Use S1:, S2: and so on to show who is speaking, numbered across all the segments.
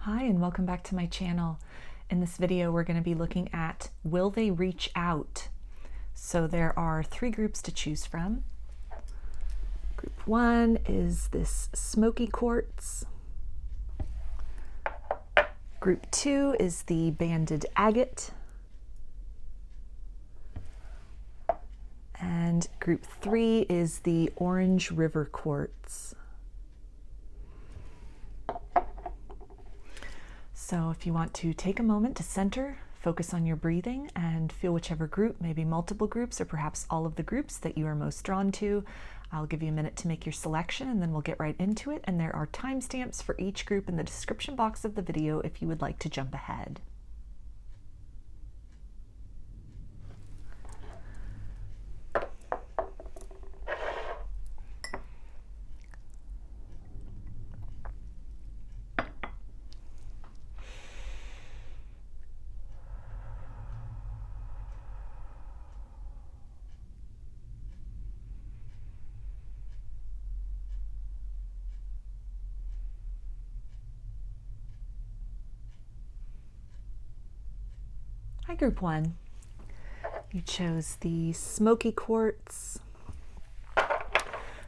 S1: Hi, and welcome back to my channel. In this video, we're going to be looking at will they reach out? So there are three groups to choose from. Group one is this Smokey Quartz. Group two is the banded Agate. And group three is the Orange River Quartz. So if you want to take a moment to center, focus on your breathing, and feel whichever group, maybe multiple groups or perhaps all of the groups that you are most drawn to, I'll give you a minute to make your selection and then we'll get right into it. And there are timestamps for each group in the description box of the video if you would like to jump ahead. Hi, group one. You chose the Smokey Quartz.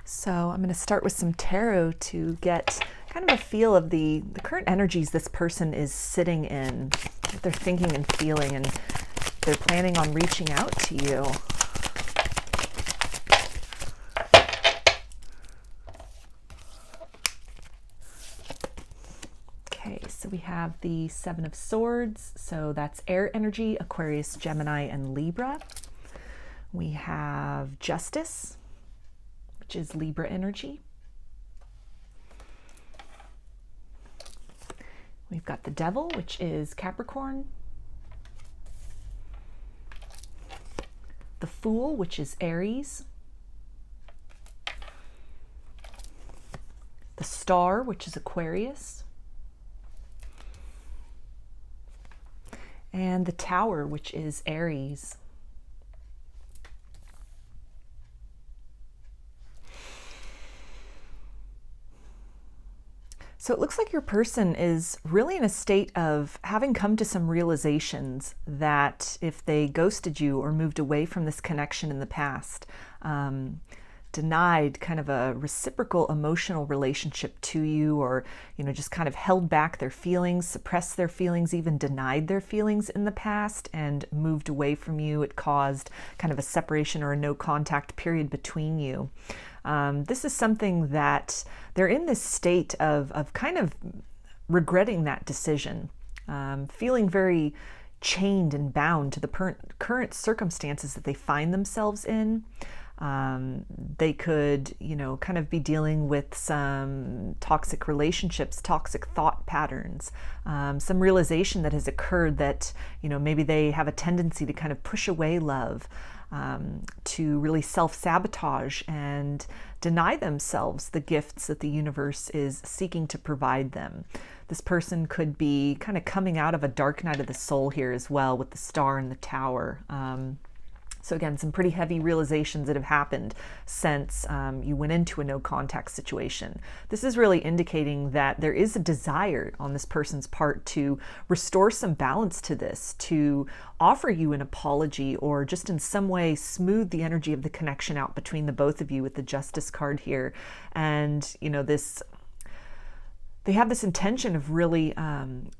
S1: So I'm going to start with some tarot to get kind of a feel of the current energies this person is sitting in, what they're thinking and feeling, and if they're planning on reaching out to you. So we have the Seven of Swords, so that's air energy, Aquarius, Gemini, and Libra. We have Justice, which is Libra energy. We've got the Devil, which is Capricorn. The Fool, which is Aries. The Star, which is Aquarius. And the Tower, which is Aries. So it looks like your person is really in a state of having come to some realizations that if they ghosted you or moved away from this connection in the past, denied kind of a reciprocal emotional relationship to you, or just kind of held back their feelings, suppressed their feelings, even denied their feelings in the past and moved away from you, it caused kind of a separation or a no contact period between you. This is something that they're in this state of kind of regretting that decision, feeling very chained and bound to the current circumstances that they find themselves in. They could, kind of be dealing with some toxic relationships, toxic thought patterns, some realization that has occurred that, maybe they have a tendency to kind of push away love, to really self-sabotage and deny themselves the gifts that the universe is seeking to provide them. This person could be kind of coming out of a dark night of the soul here as well with the Star and the Tower. So again, some pretty heavy realizations that have happened since you went into a no contact situation. This is really indicating that there is a desire on this person's part to restore some balance to this, to offer you an apology, or just in some way smooth the energy of the connection out between the both of you with the Justice card here. And, they have this intention of really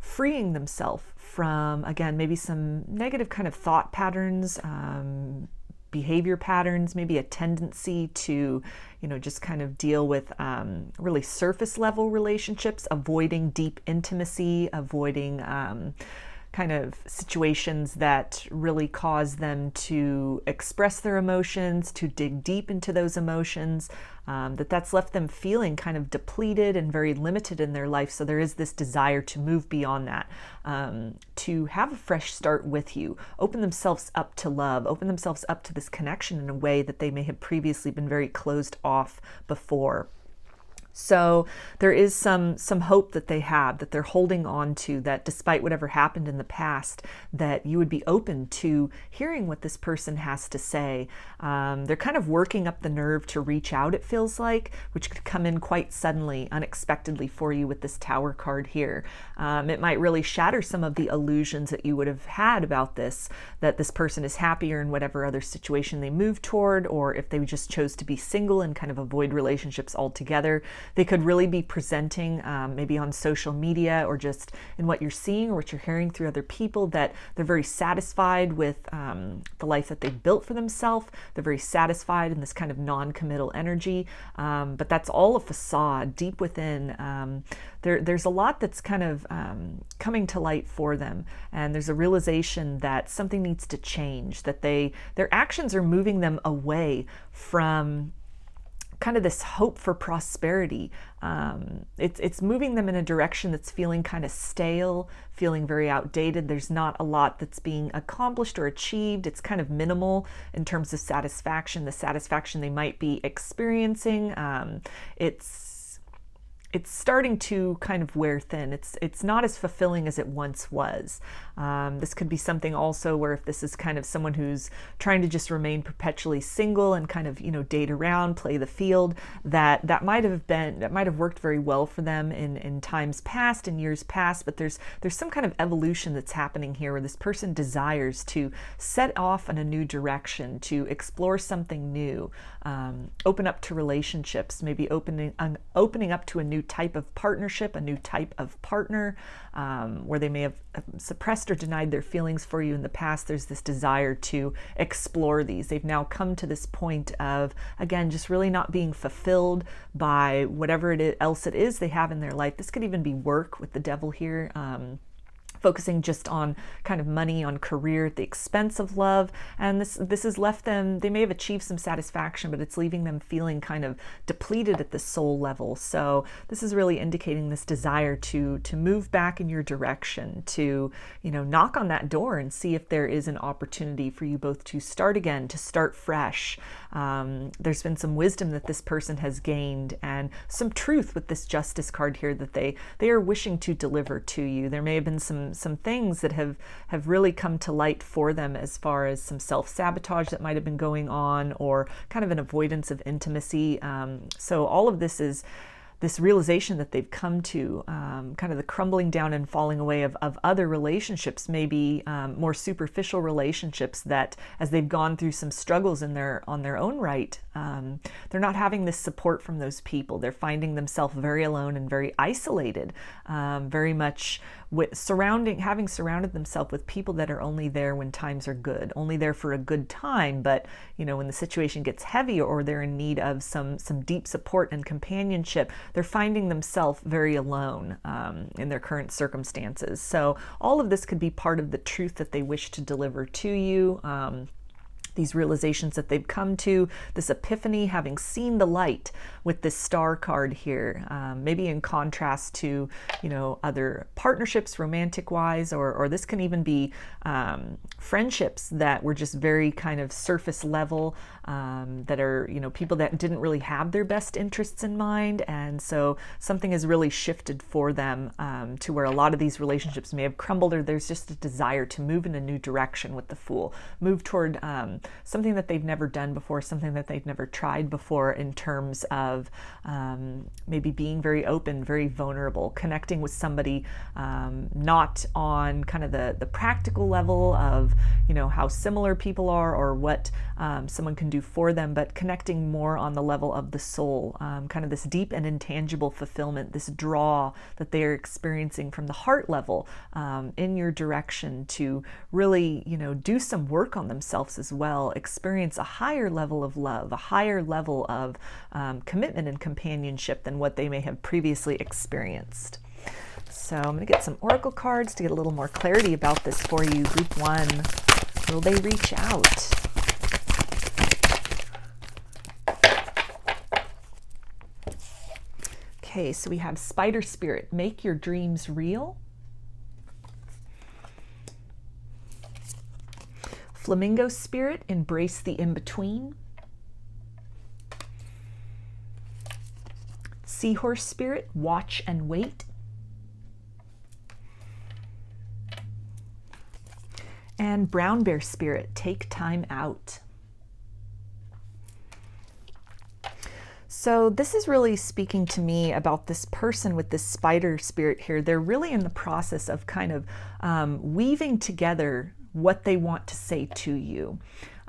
S1: freeing themselves from, again, maybe some negative kind of thought patterns, behavior patterns, maybe a tendency to, just kind of deal with really surface level relationships, avoiding deep intimacy, avoiding kind of situations that really cause them to express their emotions, to dig deep into those emotions, that's left them feeling kind of depleted and very limited in their life. So there is this desire to move beyond that, to have a fresh start with you, open themselves up to love, open themselves up to this connection in a way that they may have previously been very closed off before. So there is some hope that they have, that they're holding on to, that despite whatever happened in the past, that you would be open to hearing what this person has to say. They're kind of working up the nerve to reach out, it feels like, which could come in quite suddenly, unexpectedly for you with this Tower card here. It might really shatter some of the illusions that you would have had about this, that this person is happier in whatever other situation they move toward, or if they just chose to be single and kind of avoid relationships altogether. They could really be presenting maybe on social media or just in what you're seeing or what you're hearing through other people, that they're very satisfied with the life that they've built for themselves. They're very satisfied in this kind of non-committal energy, but that's all a facade. Deep within, there's a lot that's kind of coming to light for them, and there's a realization that something needs to change, that their actions are moving them away from kind of this hope for prosperity. It's moving them in a direction that's feeling kind of stale, feeling very outdated. There's not a lot that's being accomplished or achieved. It's kind of minimal in terms of satisfaction, the satisfaction they might be experiencing. It's starting to kind of wear thin. It's not as fulfilling as it once was. This could be something also where if this is kind of someone who's trying to just remain perpetually single and kind of, date around, play the field, that might have worked very well for them in times past, in years past, but there's some kind of evolution that's happening here where this person desires to set off in a new direction, to explore something new, open up to relationships, maybe opening up to a new type of partnership, a new type of partner, where they may have suppressed or denied their feelings for you in the past. There's this desire to explore these. They've now come to this point of, again, just really not being fulfilled by whatever else it is they have in their life. This could even be work with the devil here. Focusing just on kind of money, on career at the expense of love. And this has left them, they may have achieved some satisfaction, but it's leaving them feeling kind of depleted at the soul level. So this is really indicating this desire to move back in your direction, to, knock on that door and see if there is an opportunity for you both to start again, to start fresh. There's been some wisdom that this person has gained and some truth with this Justice card here that they are wishing to deliver to you. There may have been some things that have really come to light for them as far as some self-sabotage that might have been going on, or kind of an avoidance of intimacy. So all of this is this realization that they've come to, kind of the crumbling down and falling away of other relationships, maybe more superficial relationships that, as they've gone through some struggles on their own right, they're not having this support from those people. They're finding themselves very alone and very isolated, very much having surrounded themselves with people that are only there when times are good, only there for a good time. But when the situation gets heavy or they're in need of some deep support and companionship, they're finding themselves very alone in their current circumstances. So all of this could be part of the truth that they wish to deliver to you. These realizations that they've come to, this epiphany, having seen the light with this Star card here, maybe in contrast to, other partnerships, romantic wise, or this can even be friendships that were just very kind of surface level, that are, people that didn't really have their best interests in mind. And so something has really shifted for them, to where a lot of these relationships may have crumbled, or there's just a desire to move in a new direction with the Fool, move toward something that they've never done before, something that they've never tried before, in terms of maybe being very open, very vulnerable, connecting with somebody, not on kind of the practical level of, how similar people are or what someone can do for them, but connecting more on the level of the soul, kind of this deep and intangible fulfillment, this draw that they are experiencing from the heart level, in your direction, to really, do some work on themselves as well, experience a higher level of love, a higher level of commitment and companionship than what they may have previously experienced. So I'm going to get some oracle cards to get a little more clarity about this for you. Group 1, will they reach out? Okay, so we have Spider Spirit, make your dreams real. Flamingo Spirit, embrace the in-between. Seahorse spirit, watch and wait. And brown bear spirit, take time out. So this is really speaking to me about this person with this spider spirit here. They're really in the process of kind of weaving together what they want to say to you.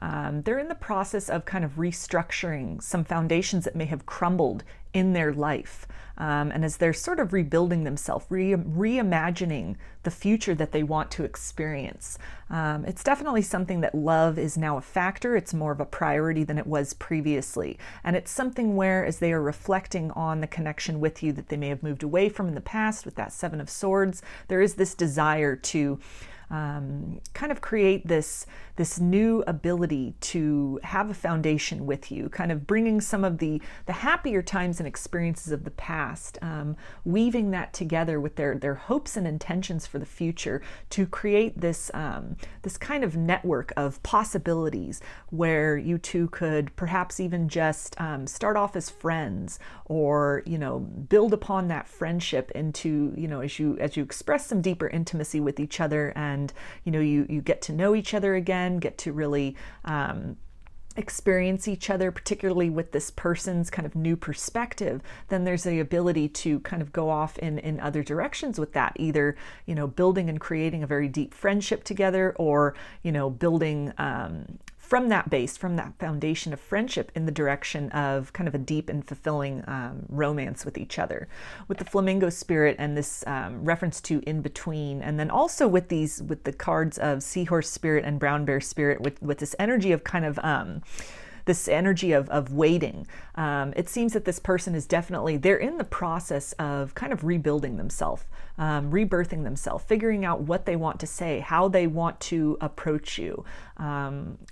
S1: They're in the process of kind of restructuring some foundations that may have crumbled in their life. And as they're sort of rebuilding themselves, reimagining the future that they want to experience. It's definitely something that love is now a factor. It's more of a priority than it was previously. And it's something where, as they are reflecting on the connection with you that they may have moved away from in the past with that Seven of Swords, there is this desire to kind of create this new ability to have a foundation with you, kind of bringing some of the happier times and experiences of the past, weaving that together with their hopes and intentions for the future to create this kind of network of possibilities where you two could perhaps even just start off as friends, or build upon that friendship into as you express some deeper intimacy with each other, and you get to know each other again, get to really experience each other, particularly with this person's kind of new perspective, then there's the ability to kind of go off in other directions with that, either building and creating a very deep friendship together, or building from that base, from that foundation of friendship, in the direction of kind of a deep and fulfilling romance with each other. With the flamingo spirit and this reference to in between, and then also with the cards of seahorse spirit and brown bear spirit, with this energy of kind of this energy of waiting. It seems that this person is definitely, they're in the process of kind of rebuilding themselves, rebirthing themselves, figuring out what they want to say, how they want to approach you,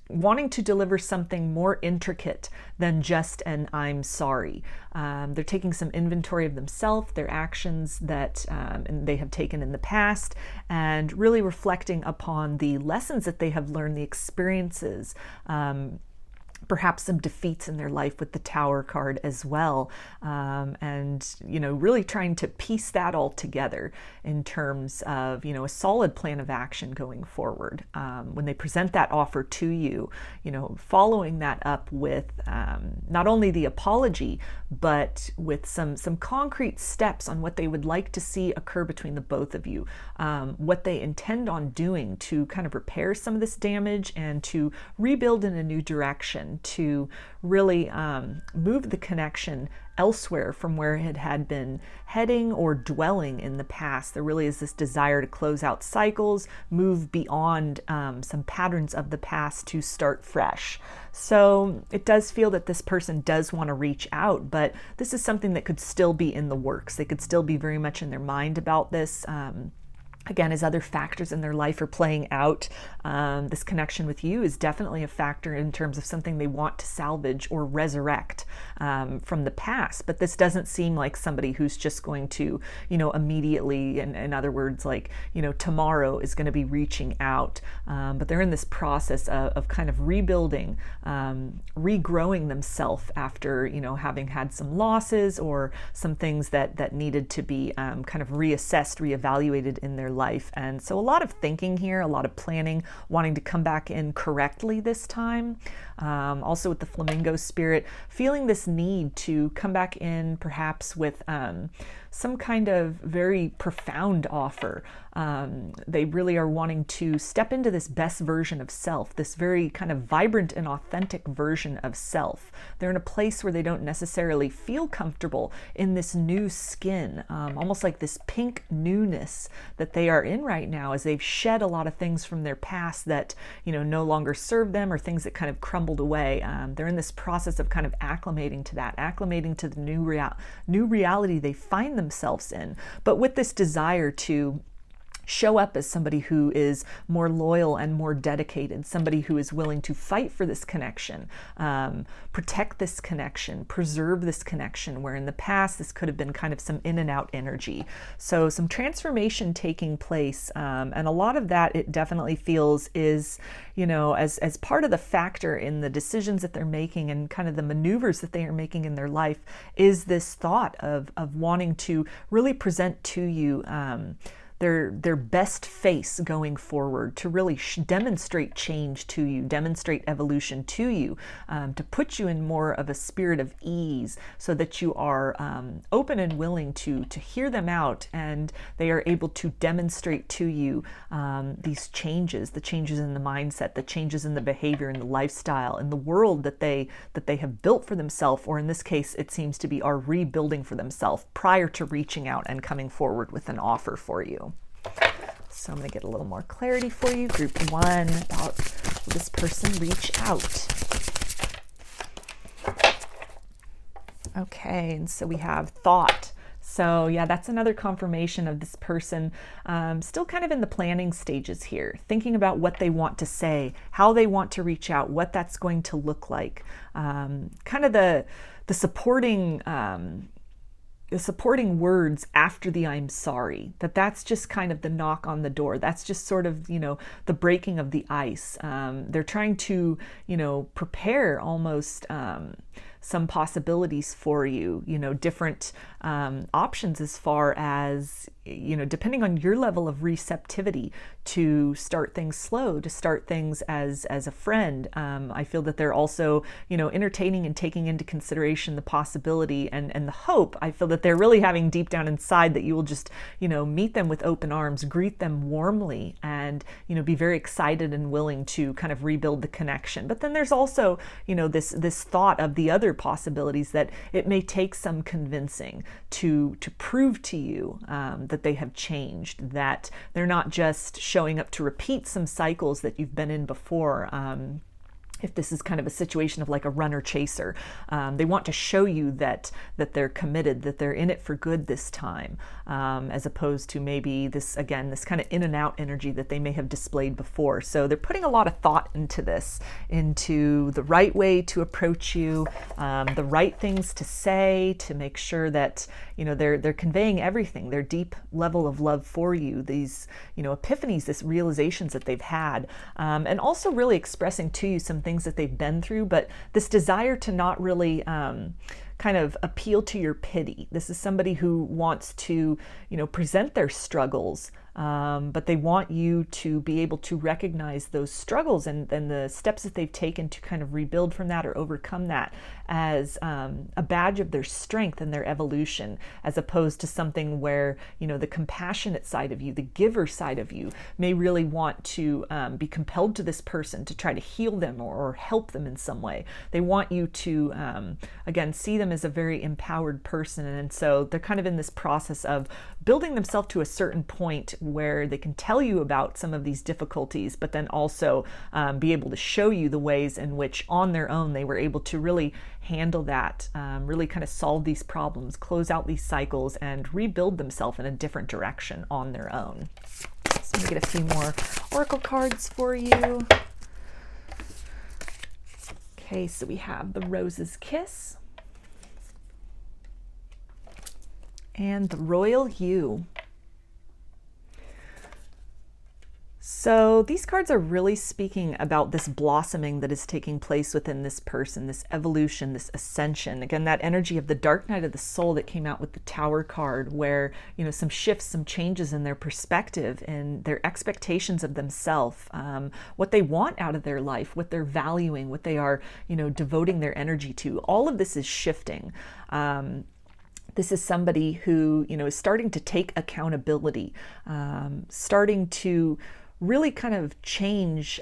S1: wanting to deliver something more intricate than just an I'm sorry. They're taking some inventory of themselves, their actions that they have taken in the past, and really reflecting upon the lessons that they have learned, the experiences, perhaps some defeats in their life with the Tower card as well, and really trying to piece that all together in terms of a solid plan of action going forward. When they present that offer to you, following that up with not only the apology, but with some concrete steps on what they would like to see occur between the both of you, what they intend on doing to kind of repair some of this damage and to rebuild in a new direction, to really move the connection elsewhere from where it had been heading or dwelling in the past. There really is this desire to close out cycles, move beyond some patterns of the past to start fresh. So it does feel that this person does want to reach out, but this is something that could still be in the works. They could still be very much in their mind about this. Again, as other factors in their life are playing out, this connection with you is definitely a factor in terms of something they want to salvage or resurrect from the past. But this doesn't seem like somebody who's just going to, immediately, in other words, like, tomorrow is going to be reaching out. But they're in this process of kind of rebuilding, regrowing themselves after, having had some losses or some things that needed to be kind of reassessed, reevaluated in their life. And so a lot of thinking here, a lot of planning, wanting to come back in correctly this time. Also with the flamingo spirit, feeling this need to come back in perhaps with some kind of very profound offer. They really are wanting to step into this best version of self, this very kind of vibrant and authentic version of self. They're in a place where they don't necessarily feel comfortable in this new skin, almost like this pink newness that they are in right now, as they've shed a lot of things from their past that, no longer serve them, or things that kind of crumbled away. They're in this process of kind of acclimating to that, acclimating to the new reality they find themselves in, but with this desire to show up as somebody who is more loyal and more dedicated, somebody who is willing to fight for this connection, protect this connection, preserve this connection, where in the past this could have been kind of some in and out energy. So some transformation taking place, and a lot of that, it definitely feels, is, you know, as part of the factor in the decisions that they're making and kind of the maneuvers that they are making in their life, is this thought of wanting to really present to you their best face going forward, to really demonstrate change to you, demonstrate evolution to you, to put you in more of a spirit of ease, so that you are open and willing to hear them out, and they are able to demonstrate to you these changes, the changes in the mindset, the changes in the behavior and the lifestyle and the world that they have built for themselves, or in this case, it seems to be are rebuilding for themselves prior to reaching out and coming forward with an offer for you. So I'm going to get a little more clarity for you. Group 1, about will this person reach out? Okay, and so we have thought. So yeah, that's another confirmation of this person still kind of in the planning stages here, thinking about what they want to say, how they want to reach out, what that's going to look like. Kind of the supporting words after the I'm sorry, that's just kind of the knock on the door. That's just sort of, you know, the breaking of the ice. They're trying to, you know, prepare almost some possibilities for you, you know, different options as far as, you know, depending on your level of receptivity, to start things slow, to start things as a friend. I feel that they're also, you know, entertaining and taking into consideration the possibility and the hope. I feel that they're really having deep down inside that you will just, you know, meet them with open arms, greet them warmly, and, you know, be very excited and willing to kind of rebuild the connection. But then there's also, you know, this thought of the other possibilities that it may take some convincing to prove to you that they have changed, that they're not just showing up to repeat some cycles that you've been in before. If this is kind of a situation of like a runner-chaser, they want to show you that they're committed, that they're in it for good this time, as opposed to maybe this kind of in and out energy that they may have displayed before. So they're putting a lot of thought into this, into the right way to approach you, the right things to say, to make sure that, you know, they're conveying everything, their deep level of love for you, these, you know, epiphanies, these realizations that they've had, and also really expressing to you some things that they've been through, but this desire to not really kind of appeal to your pity. This is somebody who wants to, you know, present their struggles, but they want you to be able to recognize those struggles and the steps that they've taken to kind of rebuild from that or overcome that as a badge of their strength and their evolution, as opposed to something where, you know, the compassionate side of you, the giver side of you, may really want to be compelled to this person to try to heal them or help them in some way. They want you to, again, see them as a very empowered person. And so they're kind of in this process of building themselves to a certain point where they can tell you about some of these difficulties, but then also be able to show you the ways in which on their own they were able to really handle that, really kind of solve these problems, close out these cycles, and rebuild themselves in a different direction on their own. So I'm going to get a few more oracle cards for you. Okay, so we have the Rose's Kiss and the Royal You. So these cards are really speaking about this blossoming that is taking place within this person, this evolution, this ascension. Again, that energy of the dark night of the soul that came out with the Tower card, where, you know, some shifts, some changes in their perspective and their expectations of themselves, what they want out of their life, what they're valuing, what they are, you know, devoting their energy to. All of this is shifting. This is somebody who, you know, is starting to take accountability, starting to really kind of change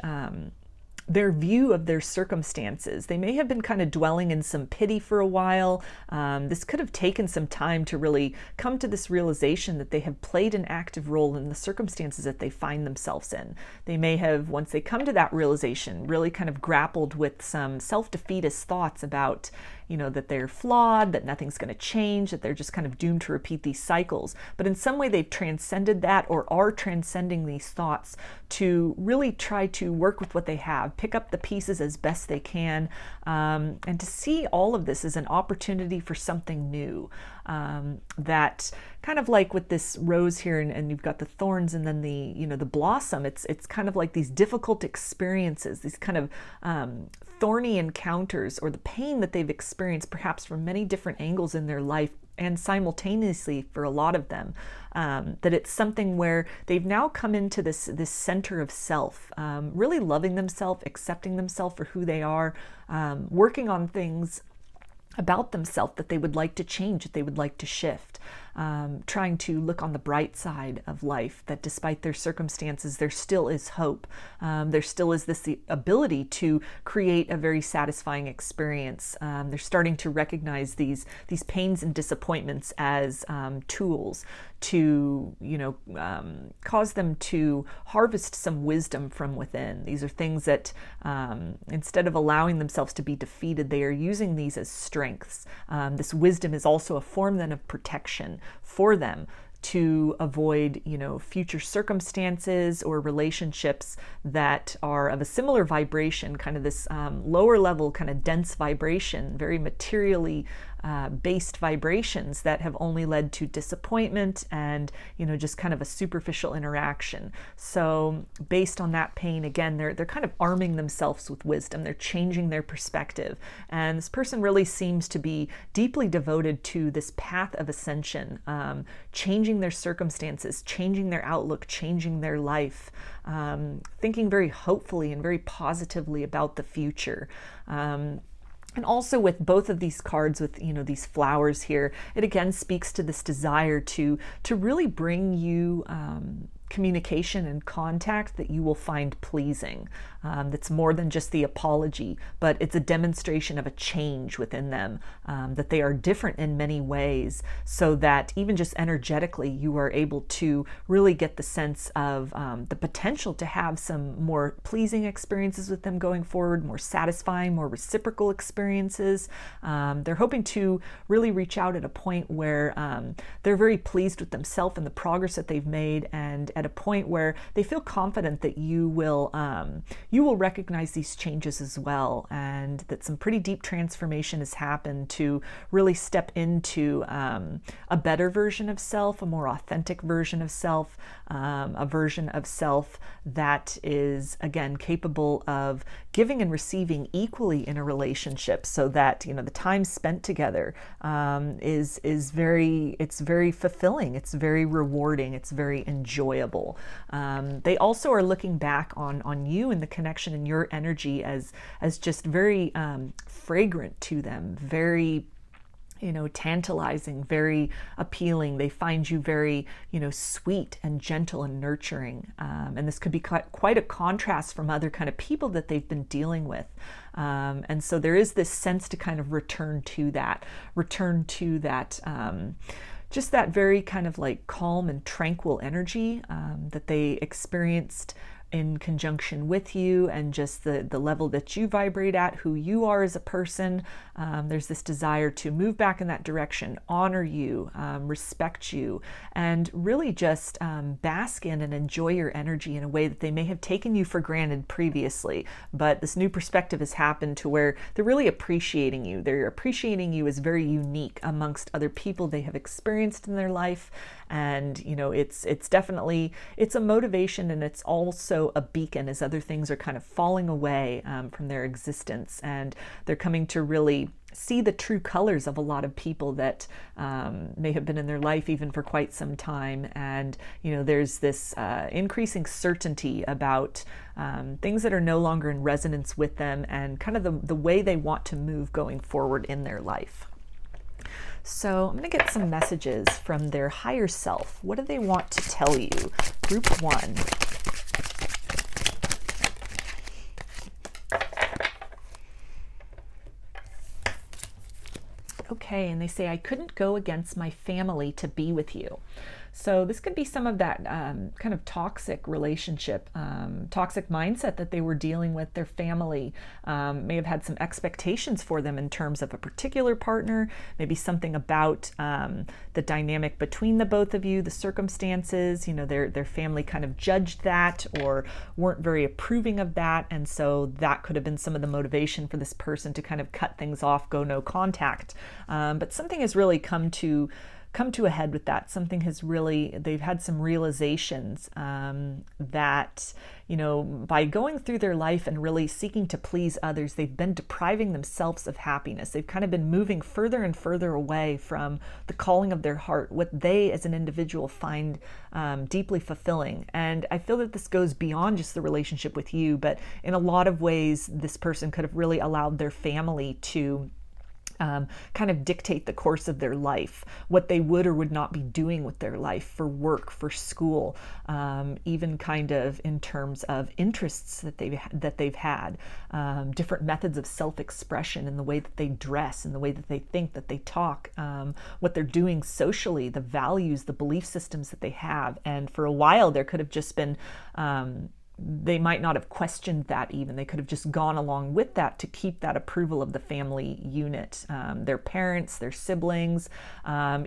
S1: their view of their circumstances. They may have been kind of dwelling in some pity for a while. This could have taken some time to really come to this realization that they have played an active role in the circumstances that they find themselves in. They may have, once they come to that realization, really kind of grappled with some self-defeatist thoughts about, that they're flawed, that nothing's going to change, that they're just kind of doomed to repeat these cycles. But in some way they've transcended that, or are transcending these thoughts to really try to work with what they have, pick up the pieces as best they can, and to see all of this as an opportunity for something new. That kind of like with this rose here, and you've got the thorns and then the blossom. It's kind of like these difficult experiences, these kind of thorny encounters, or the pain that they've experienced perhaps from many different angles in their life, and simultaneously for a lot of them, that it's something where they've now come into this center of self, really loving themselves, accepting themselves for who they are, working on things about themselves that they would like to change, that they would like to shift, trying to look on the bright side of life, that despite their circumstances, there still is hope. There still is the ability to create a very satisfying experience. They're starting to recognize these pains and disappointments as tools to cause them to harvest some wisdom from within. These are things that instead of allowing themselves to be defeated, they are using these as strengths. This wisdom is also a form then of protection for them, to avoid, future circumstances or relationships that are of a similar vibration, kind of this lower level, kind of dense vibration, very materially based vibrations that have only led to disappointment and, just kind of a superficial interaction. So based on that pain, again, they're kind of arming themselves with wisdom. They're changing their perspective. And this person really seems to be deeply devoted to this path of ascension, changing their circumstances, changing their outlook, changing their life, thinking very hopefully and very positively about the future. And also with both of these cards, with these flowers here, it again speaks to this desire to really bring you communication and contact that you will find pleasing. That's more than just the apology, but it's a demonstration of a change within them, that they are different in many ways, so that even just energetically you are able to really get the sense of the potential to have some more pleasing experiences with them going forward, more satisfying, more reciprocal experiences. They're hoping to really reach out at a point where they're very pleased with themselves and the progress that they've made, and at a point where they feel confident that you will recognize these changes as well, and that some pretty deep transformation has happened to really step into a better version of self, a more authentic version of self, a version of self that is, again, capable of giving and receiving equally in a relationship, so that the time spent together is very fulfilling, it's very rewarding, it's very enjoyable. They also are looking back on you and the connection and your energy as just very fragrant to them, very tantalizing, very appealing. They find you very, sweet and gentle and nurturing. And this could be quite a contrast from other kind of people that they've been dealing with. And so there is this sense to kind of return to that, just that very kind of like calm and tranquil energy that they experienced in conjunction with you, and just the level that you vibrate at, who you are as a person. There's this desire to move back in that direction, honor you, respect you, and really just bask in and enjoy your energy in a way that they may have taken you for granted previously. But this new perspective has happened to where they're really appreciating you. They're appreciating you as very unique amongst other people they have experienced in their life. And it's definitely, it's a motivation, and it's also a beacon as other things are kind of falling away from their existence, and they're coming to really see the true colors of a lot of people that may have been in their life even for quite some time. And there's this increasing certainty about things that are no longer in resonance with them, and kind of the way they want to move going forward in their life. So I'm going to get some messages from their higher self. What do they want to tell you? Group 1. Okay, and they say, I couldn't go against my family to be with you. So this could be some of that kind of toxic relationship, toxic mindset that they were dealing with. Their family may have had some expectations for them in terms of a particular partner, maybe something about the dynamic between the both of you, the circumstances, you know, their family kind of judged that or weren't very approving of that. And so that could have been some of the motivation for this person to kind of cut things off, go no contact. But something has really come to a head with that. Something has really, they've had some realizations that, you know, by going through their life and really seeking to please others, they've been depriving themselves of happiness. They've kind of been moving further and further away from the calling of their heart, what they as an individual find deeply fulfilling. And I feel that this goes beyond just the relationship with you, but in a lot of ways, this person could have really allowed their family to kind of dictate the course of their life, what they would or would not be doing with their life for work, for school, even kind of in terms of interests that they've had, different methods of self-expression in the way that they dress, in the way that they think, that they talk, what they're doing socially, the values, the belief systems that they have. And for a while, there could have just been they might not have questioned that even. They could have just gone along with that to keep that approval of the family unit, their parents, their siblings,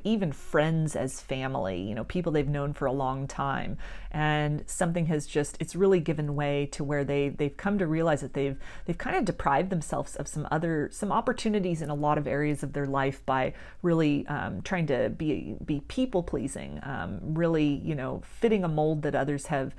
S1: even friends as family, you know, people they've known for a long time. And something has just, it's really given way to where they've come to realize that they've kind of deprived themselves of some opportunities in a lot of areas of their life by really trying to be people pleasing, really, you know, fitting a mold that others have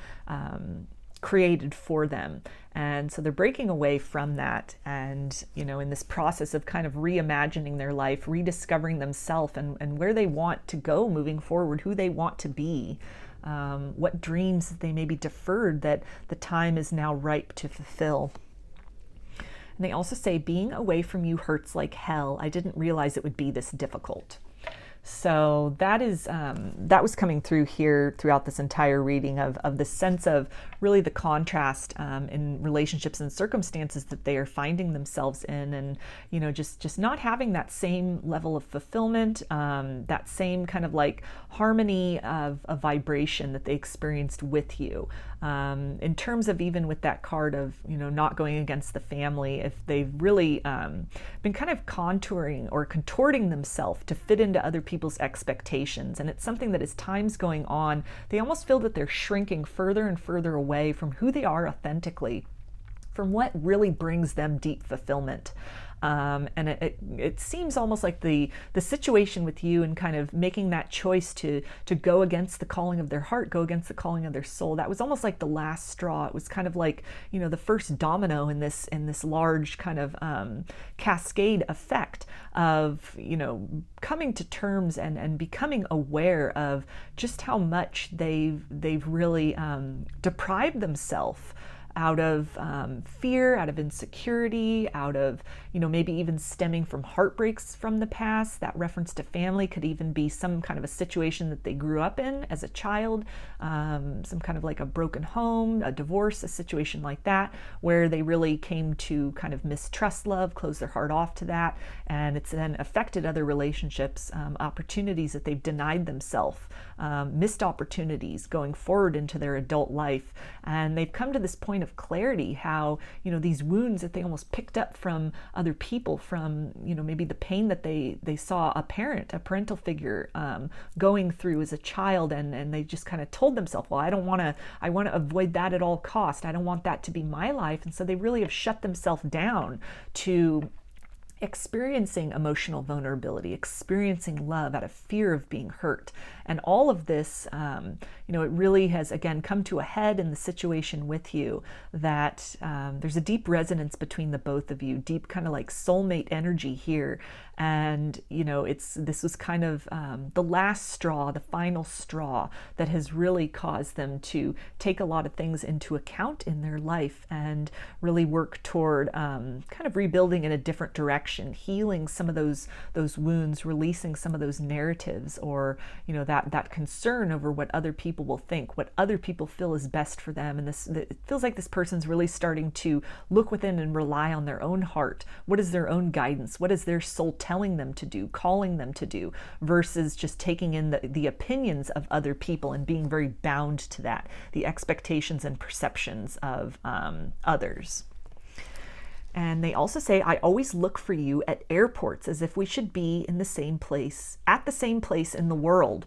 S1: created for them. And so they're breaking away from that, and, you know, in this process of kind of reimagining their life, rediscovering themselves and where they want to go moving forward, who they want to be, what dreams that they maybe deferred that the time is now ripe to fulfill. And they also say, being away from you hurts like hell. I didn't realize it would be this difficult. So that is that was coming through here throughout this entire reading of the sense of really the contrast in relationships and circumstances that they are finding themselves in, and, you know, just not having that same level of fulfillment, that same kind of like harmony of a vibration that they experienced with you. In terms of even with that card of, you know, not going against the family, if they've really been kind of contouring or contorting themselves to fit into other people's expectations. And it's something that as time's going on, they almost feel that they're shrinking further and further away from who they are authentically, from what really brings them deep fulfillment. And it seems almost like the situation with you and kind of making that choice to go against the calling of their heart, go against the calling of their soul. That was almost like the last straw. It was kind of like, you know, the first domino in this large kind of cascade effect of, you know, coming to terms and becoming aware of just how much they've really deprived themselves out of fear, out of insecurity, out of, you know, maybe even stemming from heartbreaks from the past. That reference to family could even be some kind of a situation that they grew up in as a child, some kind of like a broken home, a divorce, a situation like that, where they really came to kind of mistrust love, close their heart off to that, and it's then affected other relationships, opportunities that they've denied themselves, missed opportunities going forward into their adult life. And they've come to this point of clarity, how, you know, these wounds that they almost picked up from other people, from, you know, maybe the pain that they saw a parental figure going through as a child, and they just kind of told themselves, well, I want to avoid that at all cost. I don't want that to be my life. And so they really have shut themselves down to experiencing emotional vulnerability, experiencing love out of fear of being hurt. And all of this, you know, it really has, again, come to a head in the situation with you, that there's a deep resonance between the both of you, deep kind of like soulmate energy here. And, you know, this was kind of the last straw, the final straw that has really caused them to take a lot of things into account in their life and really work toward kind of rebuilding in a different direction, healing some of those wounds, releasing some of those narratives, or, you know, that concern over what other people will think, what other people feel is best for them. And it feels like this person's really starting to look within and rely on their own heart. What is their own guidance? What is their soul telling them to do, calling them to do, versus just taking in the opinions of other people and being very bound to that, the expectations and perceptions of others. And they also say, I always look for you at airports, as if we should be in the same place, at the same place in the world.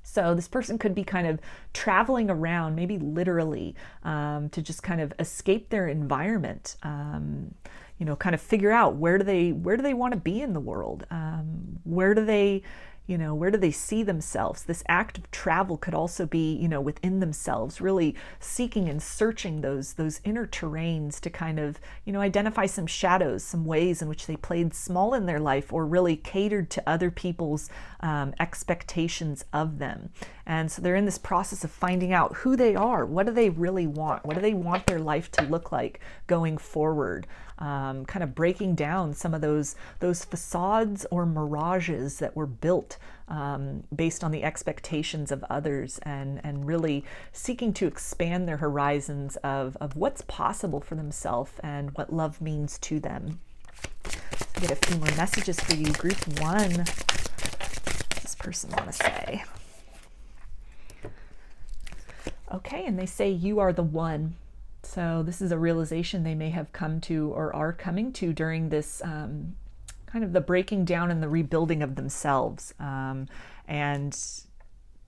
S1: So this person could be kind of traveling around, maybe literally, to just kind of escape their environment, kind of figure out where do they want to be in the world? Where do they see themselves? This act of travel could also be, within themselves, really seeking and searching those inner terrains to kind of, identify some shadows, some ways in which they played small in their life or really catered to other people's expectations of them. And so they're in this process of finding out who they are. What do they really want? What do they want their life to look like going forward? Kind of breaking down some of those facades or mirages that were built based on the expectations of others, and really seeking to expand their horizons of what's possible for themselves and what love means to them. Get a few more messages for you. Group 1. What does this person want to say? Okay, and they say you are the one. So this is a realization they may have come to or are coming to during this kind of the breaking down and the rebuilding of themselves. And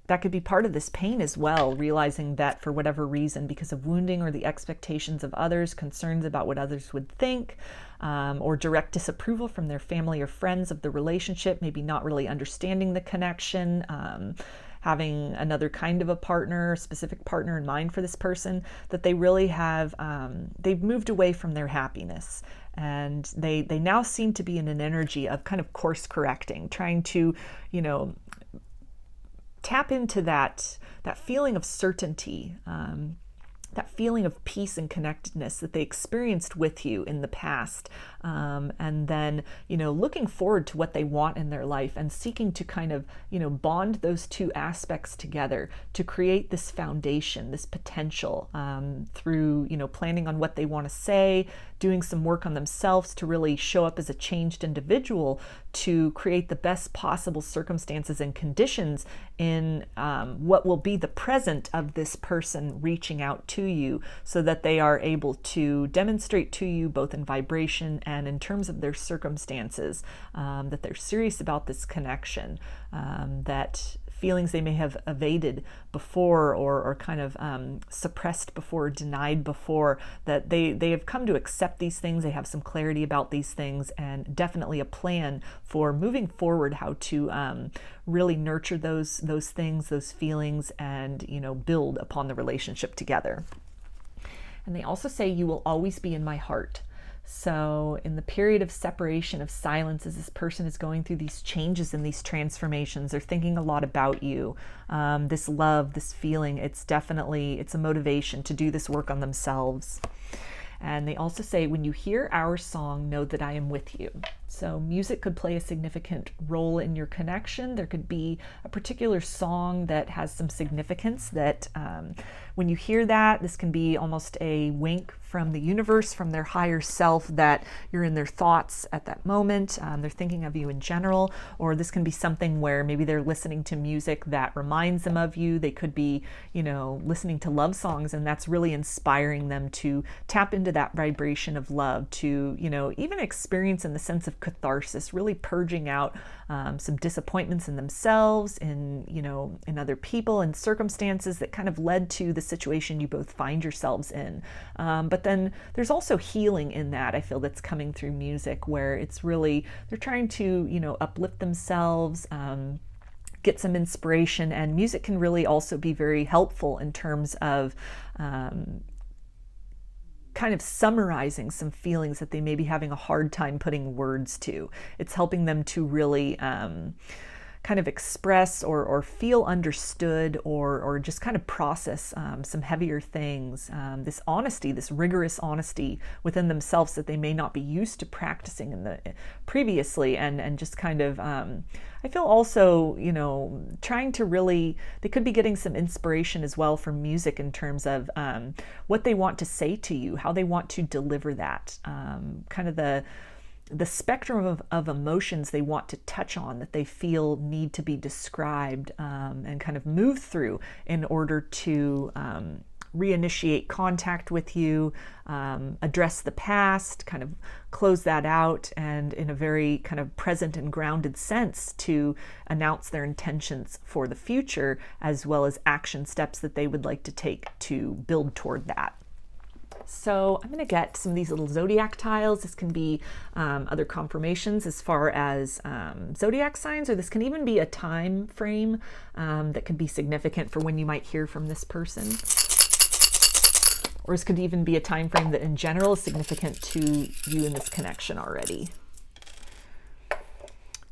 S1: that could be part of this pain as well, realizing that for whatever reason, because of wounding or the expectations of others, concerns about what others would think, or direct disapproval from their family or friends of the relationship, maybe not really understanding the connection, having another kind of a partner, specific partner in mind for this person, that they really have, they've moved away from their happiness. And they now seem to be in an energy of kind of course correcting, trying to, tap into that feeling of certainty, that feeling of peace and connectedness that they experienced with you in the past. And then, looking forward to what they want in their life and seeking to kind of, bond those two aspects together to create this foundation, this potential, through, planning on what they want to say, doing some work on themselves to really show up as a changed individual, to create the best possible circumstances and conditions in what will be the present of this person reaching out to you, so that they are able to demonstrate to you, both in vibration and in terms of their circumstances, that they're serious about this connection, that feelings they may have evaded before or kind of suppressed before, denied before, that they have come to accept these things. They have some clarity about these things, and definitely a plan for moving forward, how to really nurture those things, those feelings, and build upon the relationship together. And they also say, you will always be in my heart. So in the period of separation, of silence, as this person is going through these changes and these transformations, they're thinking a lot about you. This love, this feeling, it's a motivation to do this work on themselves. And they also say, when you hear our song, know that I am with you. So music could play a significant role in your connection. There could be a particular song that has some significance that when you hear that, this can be almost a wink from the universe, from their higher self, that you're in their thoughts at that moment. They're thinking of you in general. Or this can be something where maybe they're listening to music that reminds them of you. They could be, listening to love songs, and that's really inspiring them to tap into that vibration of love, to, even experience in the sense of catharsis, really purging out some disappointments in themselves, in other people and circumstances that kind of led to the situation you both find yourselves in. But then there's also healing in that, I feel, that's coming through music, where it's really, they're trying to, uplift themselves, get some inspiration, and music can really also be very helpful in terms of kind of summarizing some feelings that they may be having a hard time putting words to. It's helping them to really kind of express or feel understood or just kind of process some heavier things. This honesty, this rigorous honesty within themselves that they may not be used to practicing in the previously, and just kind of I feel also, you know, trying to really, they could be getting some inspiration as well from music in terms of what they want to say to you, how they want to deliver that, kind of the spectrum of emotions they want to touch on that they feel need to be described and kind of move through in order to reinitiate contact with you, address the past, kind of close that out, and in a very kind of present and grounded sense to announce their intentions for the future, as well as action steps that they would like to take to build toward that. So I'm going to get some of these little zodiac tiles. This can be other confirmations as far as zodiac signs, or this can even be a time frame that could be significant for when you might hear from this person. Or this could even be a time frame that in general is significant to you in this connection already.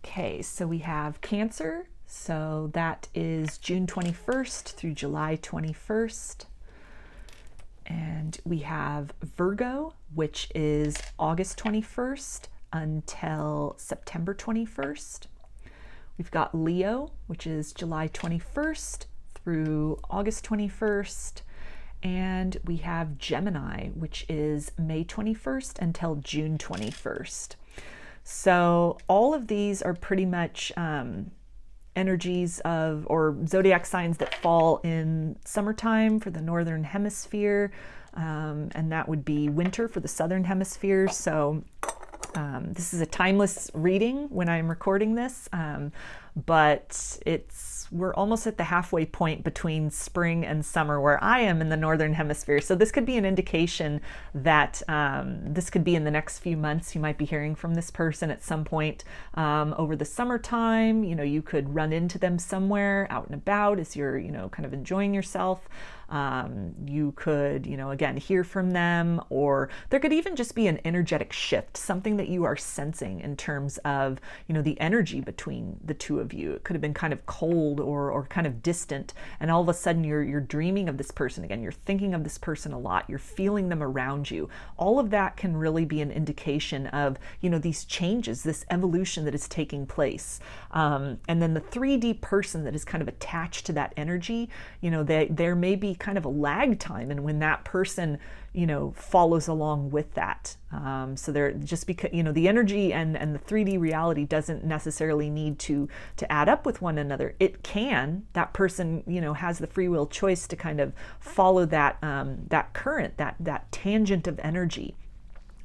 S1: Okay, so we have Cancer. So that is June 21st through July 21st. And we have Virgo, which is August 21st until September 21st. We've got Leo, which is July 21st through August 21st. And we have Gemini, which is May 21st until June 21st. So all of these are pretty much energies of, or zodiac signs that fall in summertime for the Northern Hemisphere, and that would be winter for the Southern Hemisphere. So this is a timeless reading when I'm recording this, but we're almost at the halfway point between spring and summer where I am in the Northern Hemisphere. So this could be an indication that this could be in the next few months. You might be hearing from this person at some point over the summertime. You know, you could run into them somewhere out and about as you're, you know, kind of enjoying yourself. You could, you know, again, hear from them, or there could even just be an energetic shift, something that you are sensing in terms of, you know, the energy between the two of you. It could have been kind of cold or kind of distant, and all of a sudden you're dreaming of this person again. You're thinking of this person a lot. You're feeling them around you. All of that can really be an indication of, you know, these changes, this evolution that is taking place. And then the 3D person that is kind of attached to that energy, you know, there may be kind of a lag time, and when that person, you know, follows along with that. So they're just, because, you know, the energy and the 3D reality doesn't necessarily need to add up with one another. It can, that person, you know, has the free will choice to kind of follow that that current, that tangent of energy,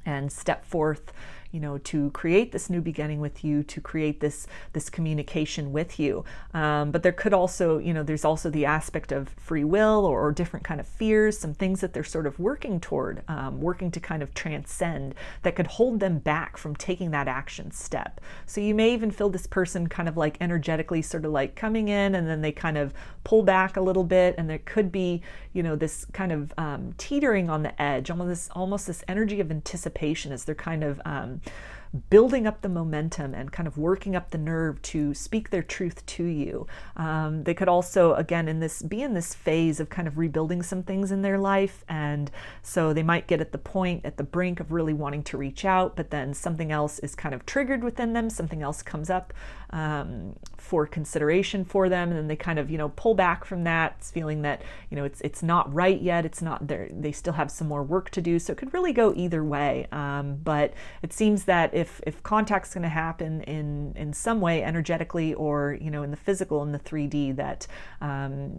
S1: and step forth, you know, to create this new beginning with you, to create this communication with you. But there could also, you know, there's also the aspect of free will or different kind of fears, some things that they're sort of working toward, working to kind of transcend, that could hold them back from taking that action step. So you may even feel this person kind of like energetically sort of like coming in, and then they kind of pull back a little bit, and there could be, you know, this kind of teetering on the edge, almost this energy of anticipation as they're kind of building up the momentum and kind of working up the nerve to speak their truth to you. They could also, again, be in this phase of kind of rebuilding some things in their life, and so they might get at the brink of really wanting to reach out, but then something else is kind of triggered within them, something else comes up for consideration for them, and then they kind of, you know, pull back from that, feeling that, you know, it's not right yet, it's not there, they still have some more work to do. So it could really go either way, but it seems that if contact's going to happen in some way, energetically or, you know, in the physical, in the 3D, that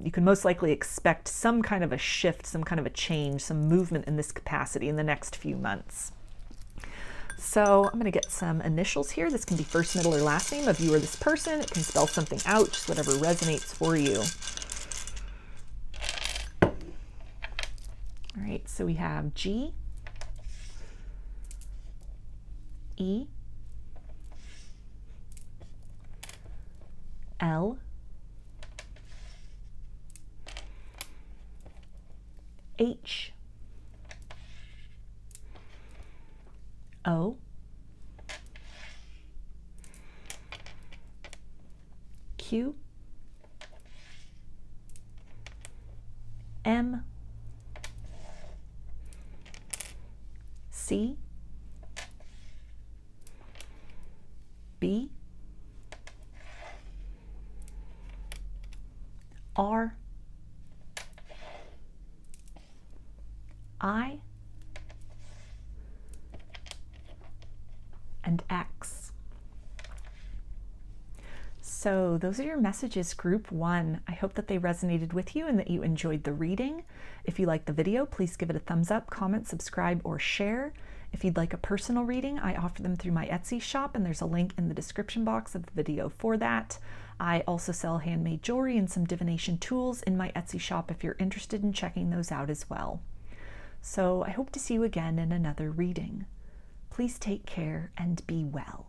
S1: you can most likely expect some kind of a shift, some kind of a change, some movement in this capacity in the next few months. So I'm going to get some initials here. This can be first, middle, or last name of you or this person. It can spell something out, just whatever resonates for you. All right, so we have G, E, L, H, O, Q, M, C, B, R, I, and X. So those are your messages, group 1. I hope that they resonated with you and that you enjoyed the reading. If you liked the video, please give it a thumbs up, comment, subscribe, or share. If you'd like a personal reading, I offer them through my Etsy shop, and there's a link in the description box of the video for that. I also sell handmade jewelry and some divination tools in my Etsy shop if you're interested in checking those out as well. So I hope to see you again in another reading. Please take care and be well.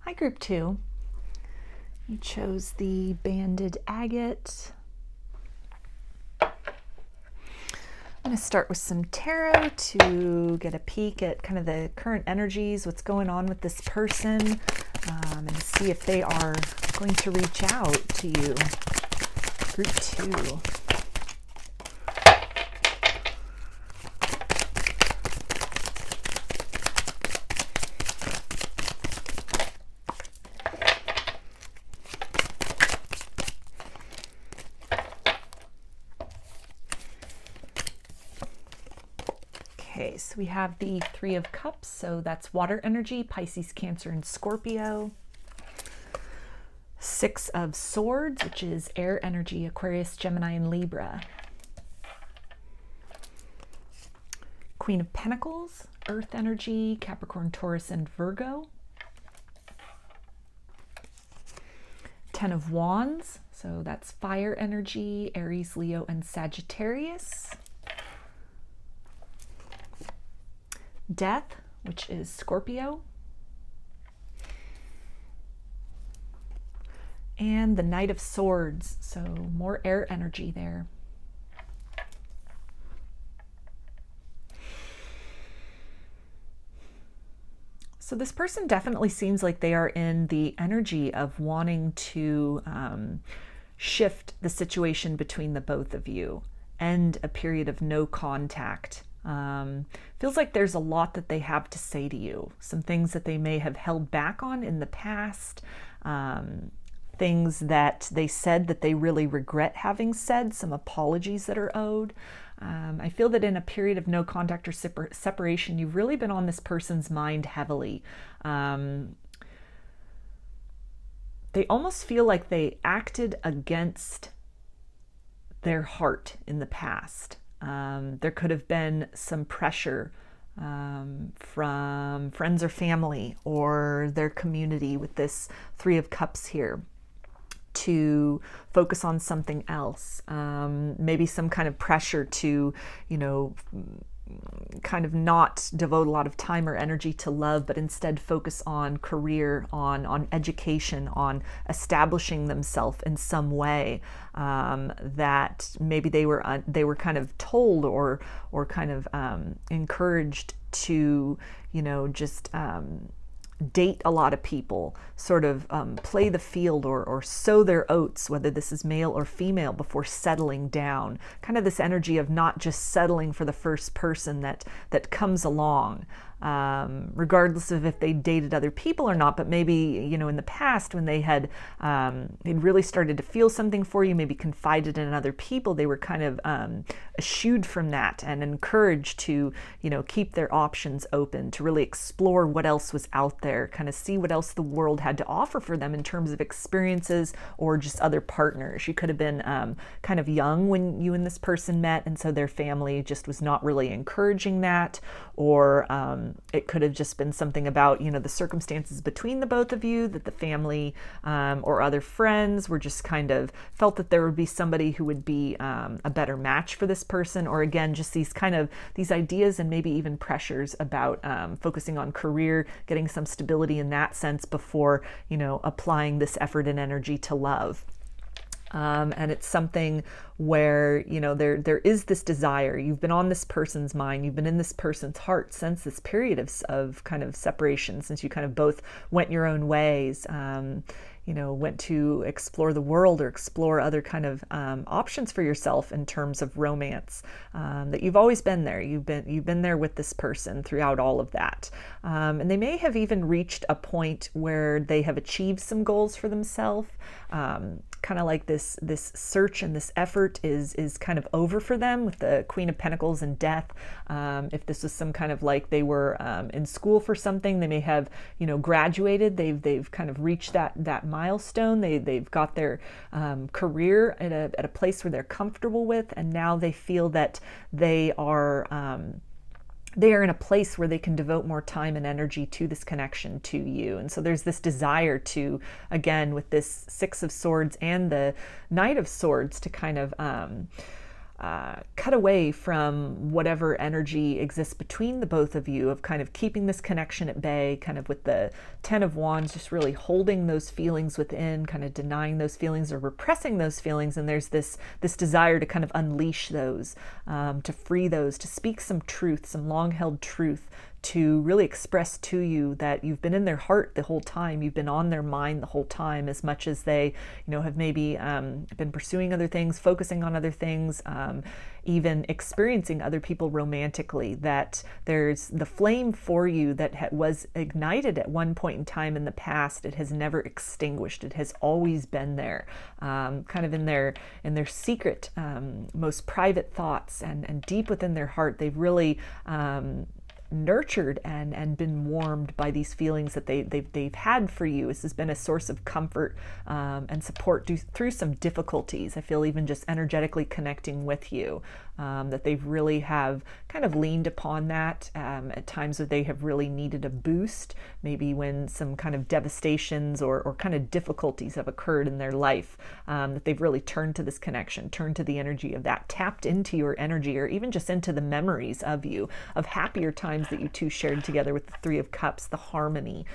S1: Hi, Group 2. You chose the banded agate. I'm going to start with some tarot to get a peek at kind of the current energies, what's going on with this person, and see if they are going to reach out to you. Group 2. Okay, so we have the Three of Cups, so that's water energy, Pisces, Cancer, and Scorpio. Six of Swords, which is air energy, Aquarius, Gemini, and Libra. Queen of Pentacles, earth energy, Capricorn, Taurus, and Virgo. Ten of Wands, so that's fire energy, Aries, Leo, and Sagittarius. Death, which is Scorpio. And the Knight of Swords, so more air energy there. So this person definitely seems like they are in the energy of wanting to shift the situation between the both of you, end a period of no contact. Feels like there's a lot that they have to say to you, some things that they may have held back on in the past, things that they said that they really regret having said, some apologies that are owed. I feel that in a period of no contact or separation, you've really been on this person's mind heavily. They almost feel like they acted against their heart in the past. There could have been some pressure from friends or family or their community with this Three of Cups here to focus on something else. Maybe some kind of pressure to, kind of not devote a lot of time or energy to love, but instead focus on career, on education, on establishing themselves in some way, that maybe they were kind of told or kind of encouraged to, just date a lot of people, sort of play the field or sow their oats, whether this is male or female, before settling down. Kind of this energy of not just settling for the first person that comes along, regardless of if they dated other people or not. But maybe, in the past when they had they'd really started to feel something for you, maybe confided in other people, they were kind of eschewed from that and encouraged to, keep their options open, to really explore what else was out there, kind of see what else the world had to offer for them in terms of experiences or just other partners. You could have been kind of young when you and this person met, and so their family just was not really encouraging that, or it could have just been something about, the circumstances between the both of you, that the family or other friends were just kind of felt that there would be somebody who would be a better match for this person, or again, just these ideas and maybe even pressures about focusing on career, getting some stability in that sense before, applying this effort and energy to love. And it's something where, there is this desire. You've been on this person's mind. You've been in this person's heart since this period of kind of separation, since you kind of both went your own ways, went to explore the world or explore other kind of options for yourself in terms of romance, that you've always been there. You've been there with this person throughout all of that. And they may have even reached a point where they have achieved some goals for themselves. Kind of like this search and this effort is kind of over for them with the Queen of Pentacles and Death. If this was some kind of like they were in school for something, they may have graduated. They've kind of reached that milestone. They've got their career at a place where they're comfortable with, and now they feel that they are in a place where they can devote more time and energy to this connection to you. And so there's this desire to, again, with this Six of Swords and the Knight of Swords, to kind of cut away from whatever energy exists between the both of you, of kind of keeping this connection at bay, kind of with the Ten of Wands, just really holding those feelings within, kind of denying those feelings or repressing those feelings. And there's this desire to kind of unleash those, to free those, to speak some truth, some long-held truth, to really express to you that you've been in their heart the whole time, you've been on their mind the whole time, as much as they, have maybe been pursuing other things, focusing on other things, even experiencing other people romantically, that there's the flame for you that was ignited at one point in time in the past. It has never extinguished. It has always been there, kind of in their secret, most private thoughts, and deep within their heart. They've really nurtured and been warmed by these feelings that they've had for you. This has been a source of comfort and support through some difficulties. I feel even just energetically connecting with you, that they've really have kind of leaned upon that at times that they have really needed a boost, maybe when some kind of devastations or kind of difficulties have occurred in their life, that they've really turned to this connection, turned to the energy of that, tapped into your energy, or even just into the memories of you, of happier times that you two shared together with the Three of Cups, the harmony,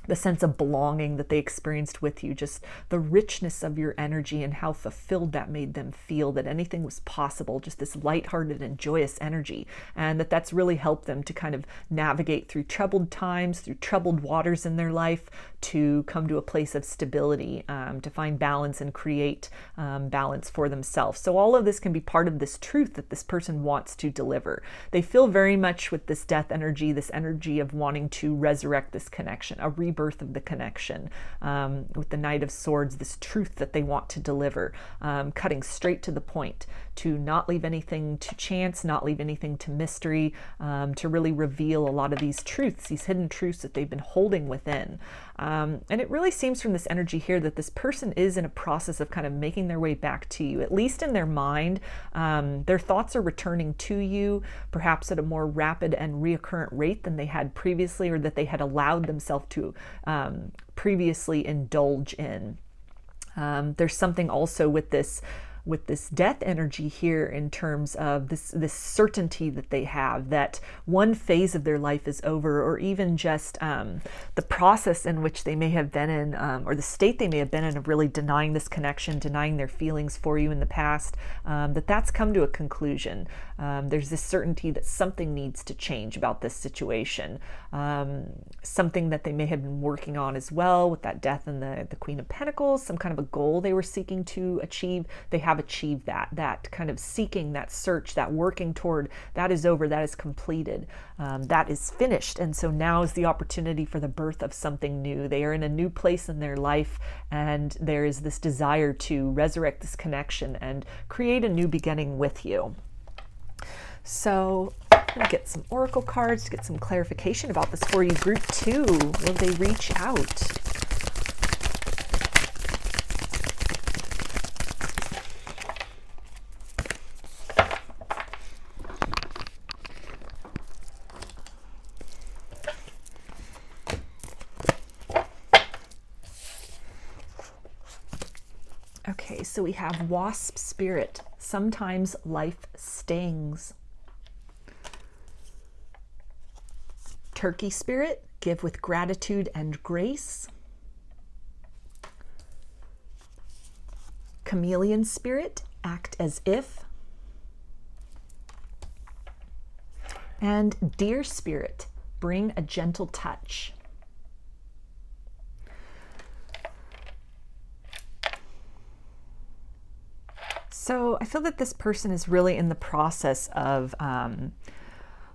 S1: the sense of belonging that they experienced with you, just the richness of your energy and how fulfilled that made them feel, that anything was possible, just this lighthearted and joyous energy, and that's really helped them to kind of navigate through troubled times, through troubled waters in their life, to come to a place of stability, to find balance and create balance for themselves. So all of this can be part of this truth that this person wants to deliver. They feel very much with this death energy, this energy of wanting to resurrect this connection, a rebirth of the connection, with the Knight of Swords, this truth that they want to deliver, cutting straight to the point, to not leave anything to chance, not leave anything to mystery, to really reveal a lot of these truths, these hidden truths that they've been holding within. And it really seems from this energy here that this person is in a process of kind of making their way back to you, at least in their mind. Their thoughts are returning to you, perhaps at a more rapid and reoccurrent rate than they had previously, or that they had allowed themselves to previously indulge in. There's something also with this death energy here, in terms of this certainty that they have that one phase of their life is over, or even just the process in which they may have been in, or the state they may have been in, of really denying this connection, denying their feelings for you in the past, that's come to a conclusion. There's this certainty that something needs to change about this situation, something that they may have been working on as well, with that death and the Queen of Pentacles, some kind of a goal they were seeking to achieve. They have achieved that kind of seeking, that search, that working toward, that is over, that is completed, that is finished. And so now is the opportunity for the birth of something new. They are in a new place in their life, and there is this desire to resurrect this connection and create a new beginning with you. So I'm going to get some oracle cards to get some clarification about this for you. Group 2, will they reach out? Okay, so we have Wasp Spirit. Sometimes life stings. Turkey Spirit, give with gratitude and grace. Chameleon Spirit, act as if. And Deer Spirit, bring a gentle touch. So I feel that this person is really in the process of,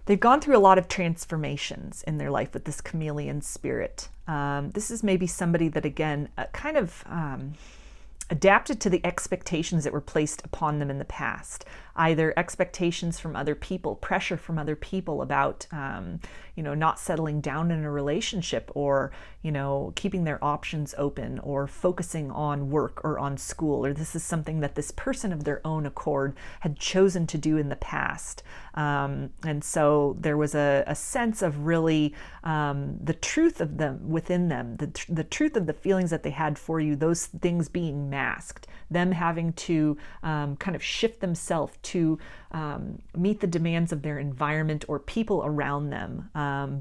S1: they've gone through a lot of transformations in their life with this chameleon spirit. This is maybe somebody that, again, kind of adapted to the expectations that were placed upon them in the past. either expectations from other people, pressure from other people about, not settling down in a relationship, or, keeping their options open, or focusing on work or on school, or this is something that this person of their own accord had chosen to do in the past. And so there was a sense of really the truth of them within them, the truth of the feelings that they had for you, those things being masked, them having to kind of shift themselves to meet the demands of their environment or people around them,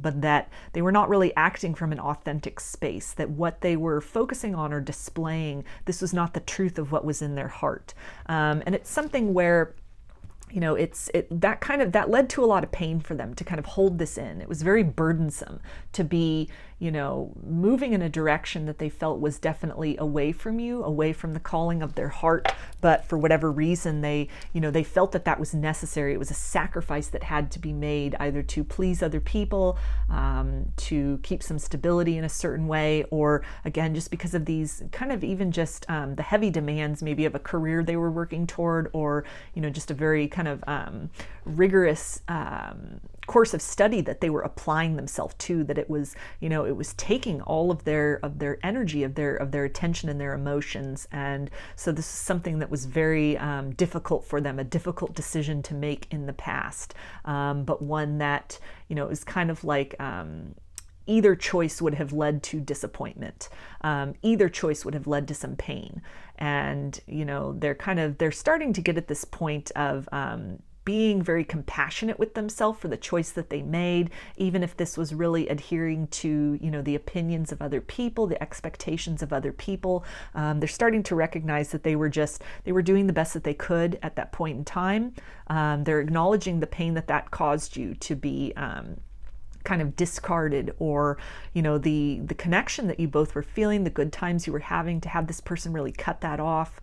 S1: but that they were not really acting from an authentic space, that what they were focusing on or displaying, this was not the truth of what was in their heart. And it's something where that led to a lot of pain for them to kind of hold this in. It was very burdensome to be, moving in a direction that they felt was definitely away from you, away from the calling of their heart. But for whatever reason, they felt that was necessary. It was a sacrifice that had to be made, either to please other people, to keep some stability in a certain way, or again, just because of these kind of even just the heavy demands maybe of a career they were working toward, or, just a very kind of rigorous course of study that they were applying themselves to, that it was, it was taking all of their energy, of their attention and their emotions. And so this is something that was very difficult for them, a difficult decision to make in the past, but one that, it was kind of like either choice would have led to disappointment. Either choice would have led to some pain. And, they're starting to get at this point of being very compassionate with themselves for the choice that they made, even if this was really adhering to, the opinions of other people, the expectations of other people. They're starting to recognize that they were doing the best that they could at that point in time. They're acknowledging the pain that caused you to be kind of discarded, or the connection that you both were feeling, the good times you were having, to have this person really cut that off,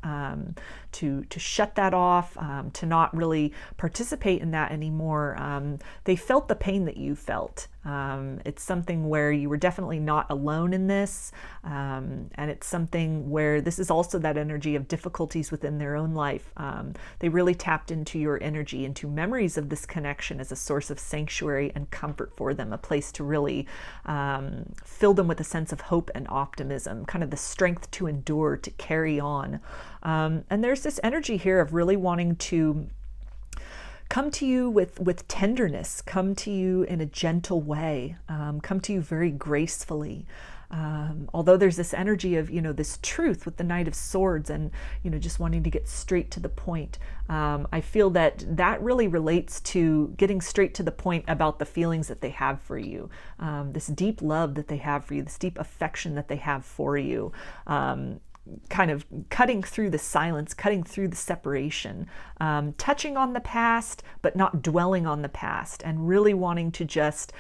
S1: to shut that off, to not really participate in that anymore. They felt the pain that you felt. It's something where you were definitely not alone in this, and it's something where this is also that energy of difficulties within their own life. They really tapped into your energy, into memories of this connection as a source of sanctuary and comfort for them, a place to really fill them with a sense of hope and optimism, kind of the strength to endure, to carry on. And there's this energy here of really wanting to come to you with tenderness, come to you in a gentle way, come to you very gracefully. Although there's this energy of, this truth with the Knight of Swords and, just wanting to get straight to the point. I feel that really relates to getting straight to the point about the feelings that they have for you, this deep love that they have for you, this deep affection that they have for you. Kind of cutting through the silence, cutting through the separation, touching on the past, but not dwelling on the past, and really wanting to just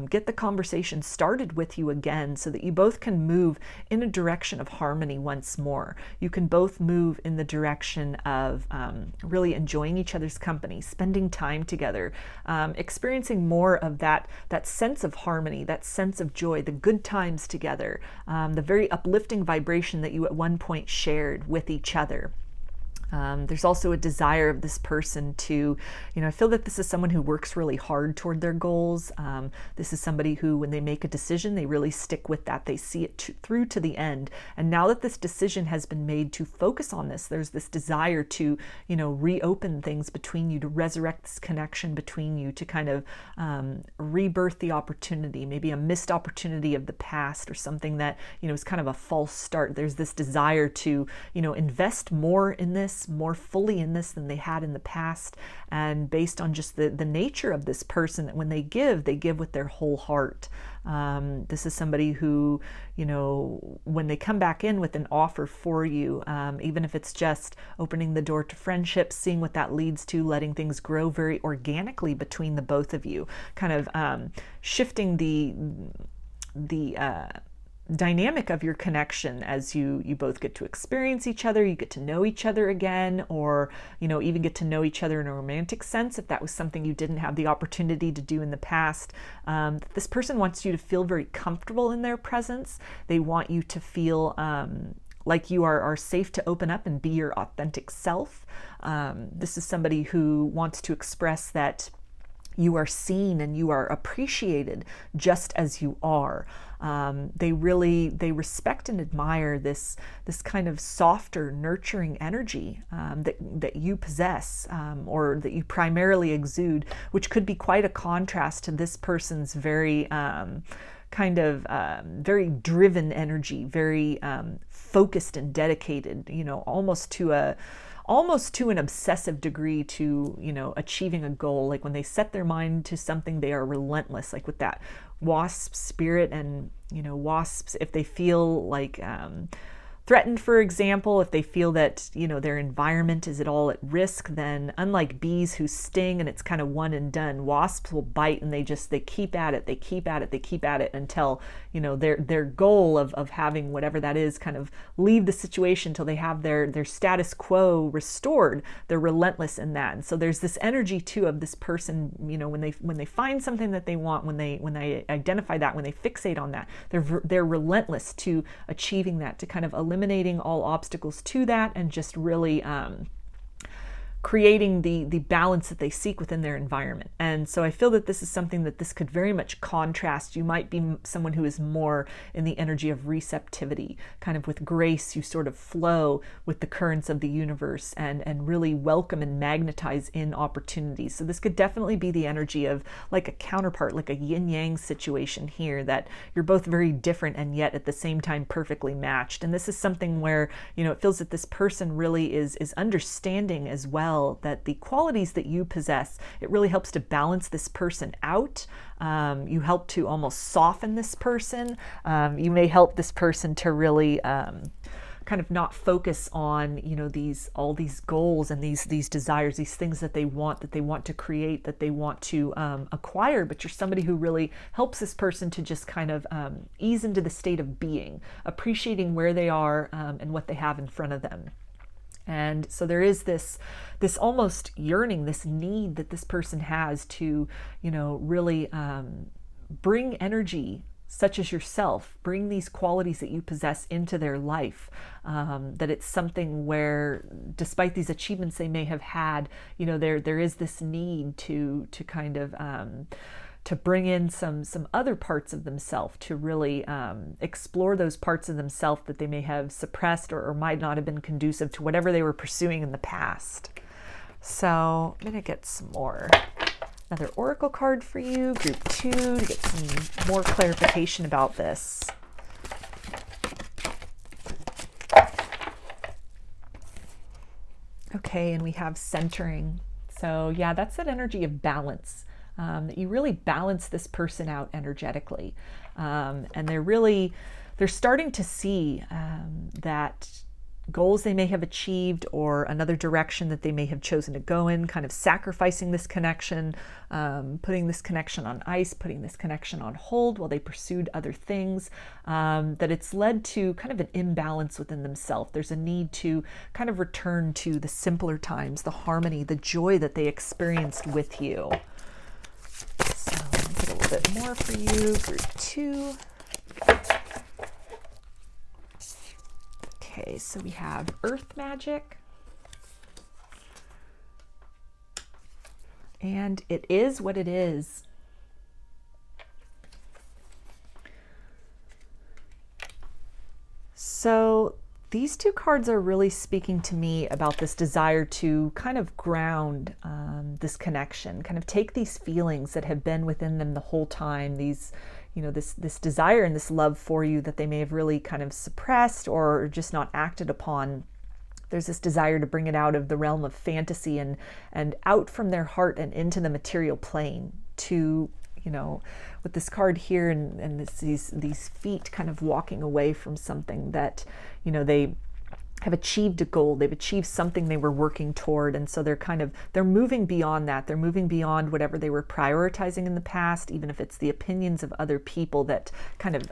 S1: get the conversation started with you again, so that you both can move in a direction of harmony once more. You can both move in the direction of really enjoying each other's company, spending time together, experiencing more of that sense of harmony, that sense of joy, the good times together, the very uplifting vibration that you at one point shared with each other. There's also a desire of this person to, I feel that this is someone who works really hard toward their goals. This is somebody who, when they make a decision, they really stick with that. They see it through to the end. And now that this decision has been made to focus on this, there's this desire to, reopen things between you, to resurrect this connection between you, to kind of rebirth the opportunity, maybe a missed opportunity of the past, or something that, is kind of a false start. There's this desire to, invest more in this, more fully in this than they had in the past. And based on just the nature of this person, that when they give with their whole heart. This is somebody who, when they come back in with an offer for you, even if it's just opening the door to friendship, seeing what that leads to, letting things grow very organically between the both of you, kind of shifting the dynamic of your connection as you both get to experience each other, you get to know each other again, or even get to know each other in a romantic sense, if that was something you didn't have the opportunity to do in the past. This person wants you to feel very comfortable in their presence. They want you to feel like you are safe to open up and be your authentic self. This is somebody who wants to express that you are seen and you are appreciated just as you are. They respect and admire this kind of softer, nurturing energy that you possess, or that you primarily exude, which could be quite a contrast to this person's very very driven energy, very focused and dedicated, almost to an obsessive degree to, achieving a goal. Like when they set their mind to something, they are relentless, like with that wasp spirit. And, wasps, if they feel like threatened, for example, if they feel that, their environment is at all at risk, then unlike bees who sting and it's kind of one and done, wasps will bite and they keep at it, they keep at it until, their goal of having whatever that is kind of leave the situation till they have their status quo restored. They're relentless in that. And so there's this energy too of this person, when they find something that they want, when they identify that, when they fixate on that, they're relentless to achieving that, to kind of eliminating all obstacles to that, and just really creating the balance that they seek within their environment. And so I feel that this is something that this could very much contrast. You might be someone who is more in the energy of receptivity, kind of with grace. You sort of flow with the currents of the universe and really welcome and magnetize in opportunities. So this could definitely be the energy of like a counterpart, like a yin-yang situation here, that you're both very different and yet at the same time perfectly matched. And this is something where, it feels that this person really is understanding as well that the qualities that you possess, it really helps to balance this person out. You help to almost soften this person. You may help this person to really kind of not focus on, all these goals and these desires, these things that they want to create, that they want to acquire. But you're somebody who really helps this person to just kind of ease into the state of being, appreciating where they are and what they have in front of them. And so there is this almost yearning, this need that this person has to, really bring energy such as yourself, bring these qualities that you possess into their life. That it's something where, despite these achievements they may have had, there is this need to kind of to bring in some other parts of themselves, to really explore those parts of themselves that they may have suppressed or might not have been conducive to whatever they were pursuing in the past. So I'm going to get another oracle card for you, group 2, to get some more clarification about this. Okay, and we have centering. So yeah, that's that energy of balance. That you really balance this person out energetically. And they're starting to see that goals they may have achieved, or another direction that they may have chosen to go in, kind of sacrificing this connection, putting this connection on ice, putting this connection on hold while they pursued other things, that it's led to kind of an imbalance within themselves. There's a need to kind of return to the simpler times, the harmony, the joy that they experienced with you. So let me get a little bit more for you, group 2. Okay, so we have earth magic. And it is what it is. So these two cards are really speaking to me about this desire to kind of ground this connection, kind of take these feelings that have been within them the whole time, these, this desire and this love for you that they may have really kind of suppressed or just not acted upon. There's this desire to bring it out of the realm of fantasy and out from their heart and into the material plane, to, with this card here and these feet kind of walking away from something that, they have achieved a goal, they've achieved something they were working toward. And so they're moving beyond that. They're moving beyond whatever they were prioritizing in the past, even if it's the opinions of other people that kind of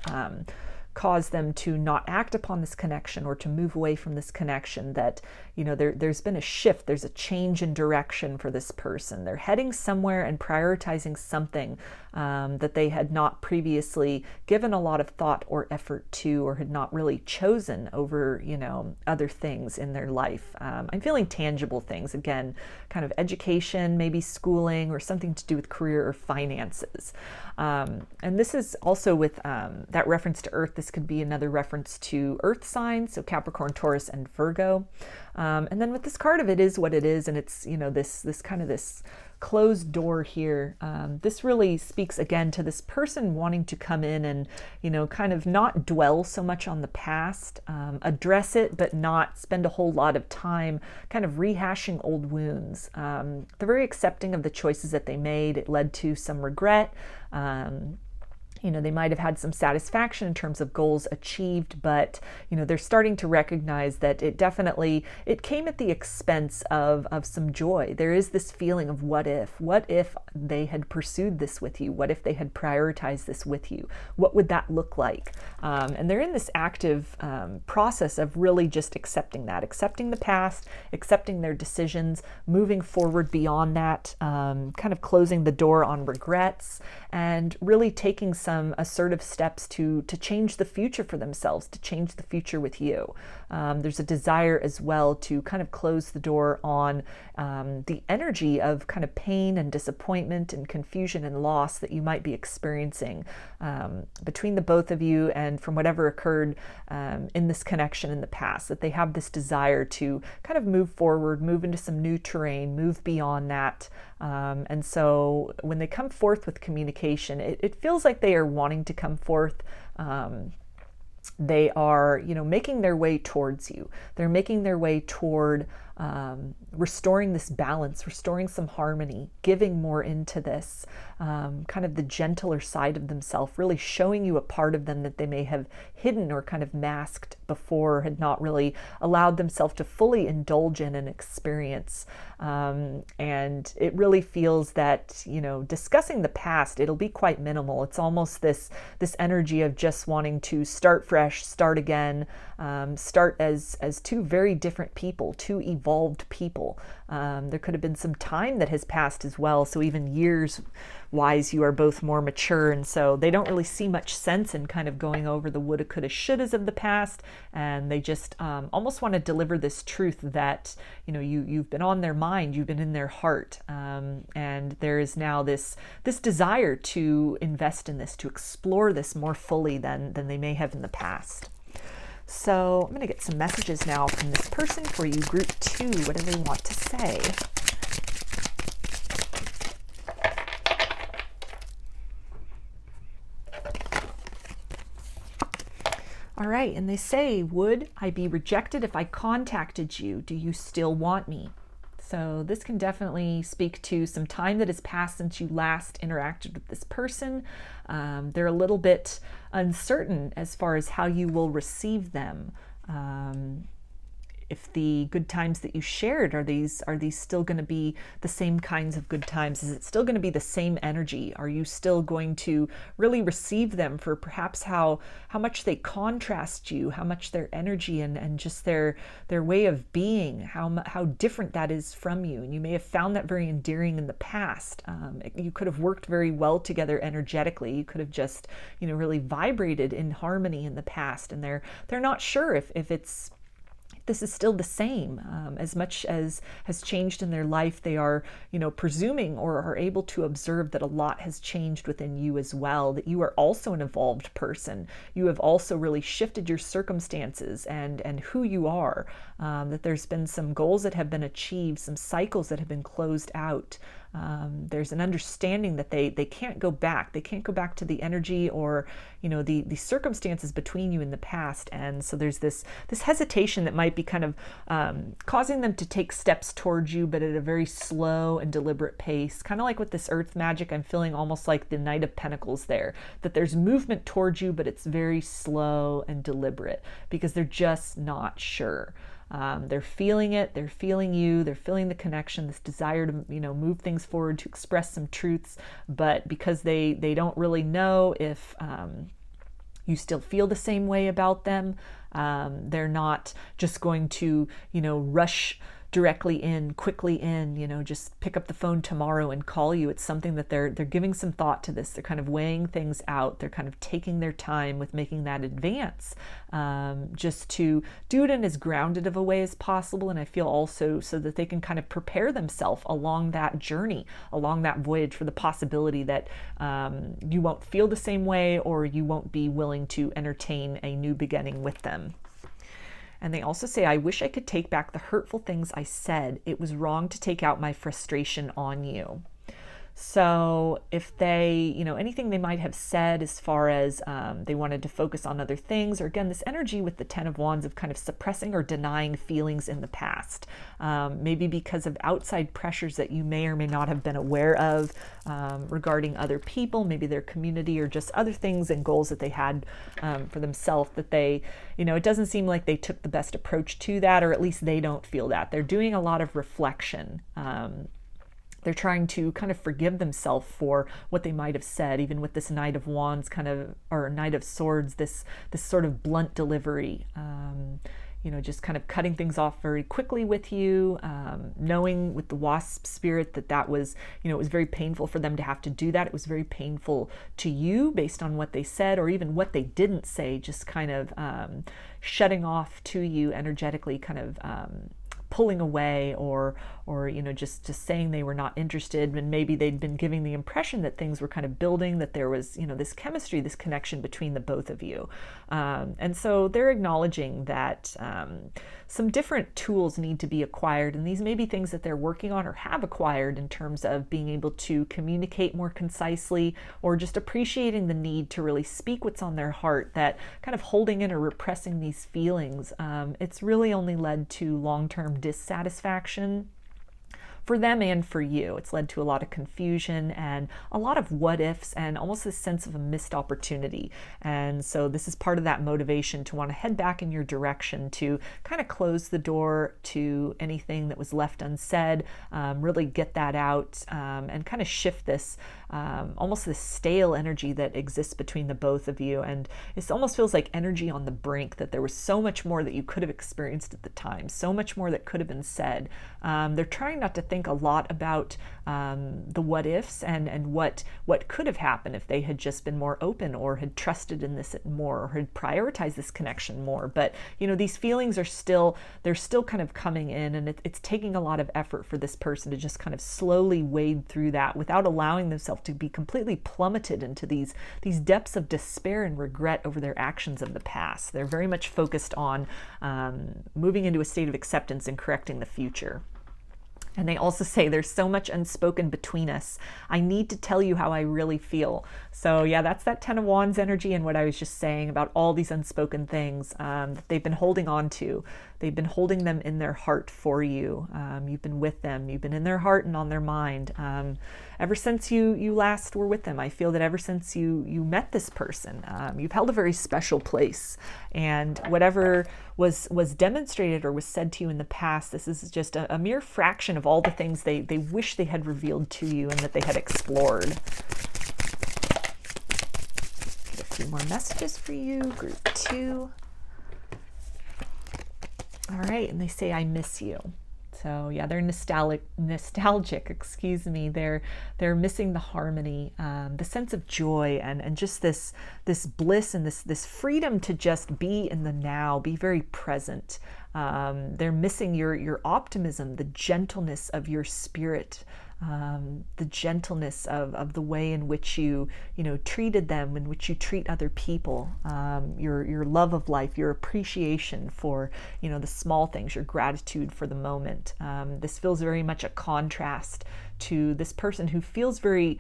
S1: caused them to not act upon this connection or to move away from this connection, that, you know, there's been a shift, there's a change in direction for this person. They're heading somewhere and prioritizing something that they had not previously given a lot of thought or effort to, or had not really chosen over, you know, other things in their life. I'm feeling tangible things, again, kind of education, maybe schooling, or something to do with career or finances. And this is also with that reference to Earth. This could be another reference to Earth signs, so Capricorn, Taurus, and Virgo. And then with this card of it is what it is, and it's, you know, this kind of this closed door here. This really speaks again to this person wanting to come in and, you know, kind of not dwell so much on the past, address it, but not spend a whole lot of time kind of rehashing old wounds. They're very accepting of the choices that they made. It led to some regret. You know, they might have had some satisfaction in terms of goals achieved, but, you know, they're starting to recognize that it came at the expense of some joy. There is this feeling of what if they had pursued this with you? What if they had prioritized this with you? What would that look like? And they're in this active process of really just accepting the past, accepting their decisions, moving forward beyond that, kind of closing the door on regrets, and really taking some assertive steps to change the future for themselves, to change the future with you. There's a desire as well to kind of close the door on the energy of kind of pain and disappointment and confusion and loss that you might be experiencing between the both of you, and from whatever occurred in this connection in the past, that they have this desire to kind of move forward, move into some new terrain, move beyond that. And so when they come forth with communication, it feels like they are wanting to come forth. They are, you know, making their way towards you. They're making their way toward restoring this balance, restoring some harmony, giving more into this, kind of the gentler side of themselves, really showing you a part of them that they may have hidden or kind of masked before, had not really allowed themselves to fully indulge in and experience. And it really feels that, you know, discussing the past, it'll be quite minimal. It's almost this energy of just wanting to start fresh, start again, start as two very different people, two evolved people. There could have been some time that has passed as well, so even years wise you are both more mature, and so they don't really see much sense in kind of going over the woulda, coulda, shouldas of the past, and they just almost want to deliver this truth that, you know, you've been on their mind, you've been in their heart, and there is now this desire to invest in this, to explore this more fully than they may have in the past. So I'm going to get some messages now from this person for you, group 2. What do they want to say? All right, and they say, would I be rejected if I contacted you? Do you still want me? So this can definitely speak to some time that has passed since you last interacted with this person. They're a little bit uncertain as far as how you will receive them. If the good times that you shared, are these still going to be the same kinds of good times? Is it still going to be the same energy? Are you still going to really receive them for perhaps how much they contrast you, how much their energy and just their way of being, how different that is from you? And you may have found that very endearing in the past. You could have worked very well together energetically. You could have just, you know, really vibrated in harmony in the past, and they're not sure if this is still the same. As much as has changed in their life, they are, you know, presuming or are able to observe that a lot has changed within you as well, that you are also an evolved person. You have also really shifted your circumstances and who you are, that there's been some goals that have been achieved, some cycles that have been closed out. There's an understanding that they can't go back. They can't go back to the energy or, you know, the circumstances between you in the past. And so there's this hesitation that might be kind of causing them to take steps towards you, but at a very slow and deliberate pace. Kind of like with this earth magic, I'm feeling almost like the Knight of Pentacles there, that there's movement towards you, but it's very slow and deliberate because they're just not sure. They're feeling it, they're feeling you, they're feeling the connection, this desire to, you know, move things forward, to express some truths, but because they don't really know if, You still feel the same way about them. They're not just going to, rush directly in, quickly in, just pick up the phone tomorrow and call you. It's something that they're giving some thought to this. They're kind of weighing things out. They're kind of taking their time with making that advance, just to do it in as grounded of a way as possible. And I feel also so that they can kind of prepare themselves along that journey, along that voyage, for the possibility that you won't feel the same way, or you won't be willing to entertain a new beginning with them. And they also say, I wish I could take back the hurtful things I said. It was wrong to take out my frustration on you. So if they, anything they might have said as far as they wanted to focus on other things, or again, this energy with the Ten of Wands of kind of suppressing or denying feelings in the past, maybe because of outside pressures that you may or may not have been aware of regarding other people, maybe their community, or just other things and goals that they had for themselves that they, it doesn't seem like they took the best approach to that, or at least they don't feel that. They're doing a lot of reflection. They're trying to kind of forgive themselves for what they might have said, even with this Knight of Wands or Knight of Swords, this sort of blunt delivery, just kind of cutting things off very quickly with you, knowing with the Wasp spirit that was, it was very painful for them to have to do that. It was very painful to you based on what they said, or even what they didn't say, just kind of shutting off to you energetically, kind of pulling away, or just saying they were not interested, and maybe they'd been giving the impression that things were kind of building, that there was this chemistry, this connection between the both of you, and so they're acknowledging that some different tools need to be acquired, and these may be things that they're working on or have acquired in terms of being able to communicate more concisely, or just appreciating the need to really speak what's on their heart, that kind of holding in or repressing these feelings, it's really only led to long-term dissatisfaction for them and for you. It's led to a lot of confusion and a lot of what ifs, and almost a sense of a missed opportunity. And so this is part of that motivation to want to head back in your direction, to kind of close the door to anything that was left unsaid, really get that out, and kind of shift this almost this stale energy that exists between the both of you. And it almost feels like energy on the brink, that there was so much more that you could have experienced at the time, so much more that could have been said. They're trying not to think a lot about the what ifs and what could have happened if they had just been more open, or had trusted in this more, or had prioritized this connection more. But these feelings are still kind of coming in, and it's taking a lot of effort for this person to just kind of slowly wade through that without allowing themselves to be completely plummeted into these depths of despair and regret over their actions of the past. They're very much focused on moving into a state of acceptance and correcting the future. And they also say, there's so much unspoken between us. I need to tell you how I really feel. So yeah, that's that Ten of Wands energy, and what I was just saying about all these unspoken things that they've been holding on to. They've been holding them in their heart for you. You've been with them. You've been in their heart and on their mind. Ever since you last were with them, I feel that ever since you met this person, you've held a very special place. And whatever was demonstrated or was said to you in the past, this is just a mere fraction of all the things they wish they had revealed to you and that they had explored. Get a few more messages for you, group 2. All right, and they say, I miss you. So yeah, they're nostalgic, excuse me. They're missing the harmony, the sense of joy, and just this bliss and this freedom to just be in the now, be very present. They're missing your optimism, the gentleness of your spirit, the gentleness of the way in which you treated them, in which you treat other people, your love of life, your appreciation for the small things, your gratitude for the moment. This feels very much a contrast to this person who feels very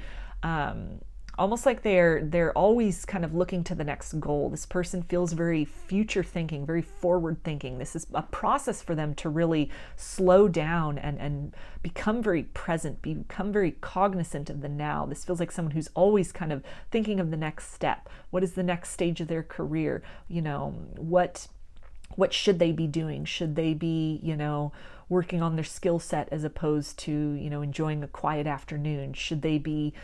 S1: almost like they're always kind of looking to the next goal. This person feels very future thinking, very forward thinking. This is a process for them to really slow down and become very present, become very cognizant of the now. This feels like someone who's always kind of thinking of the next step. What is the next stage of their career? What should they be doing? Should they be, working on their skill set as opposed to, you know, enjoying a quiet afternoon? Should they be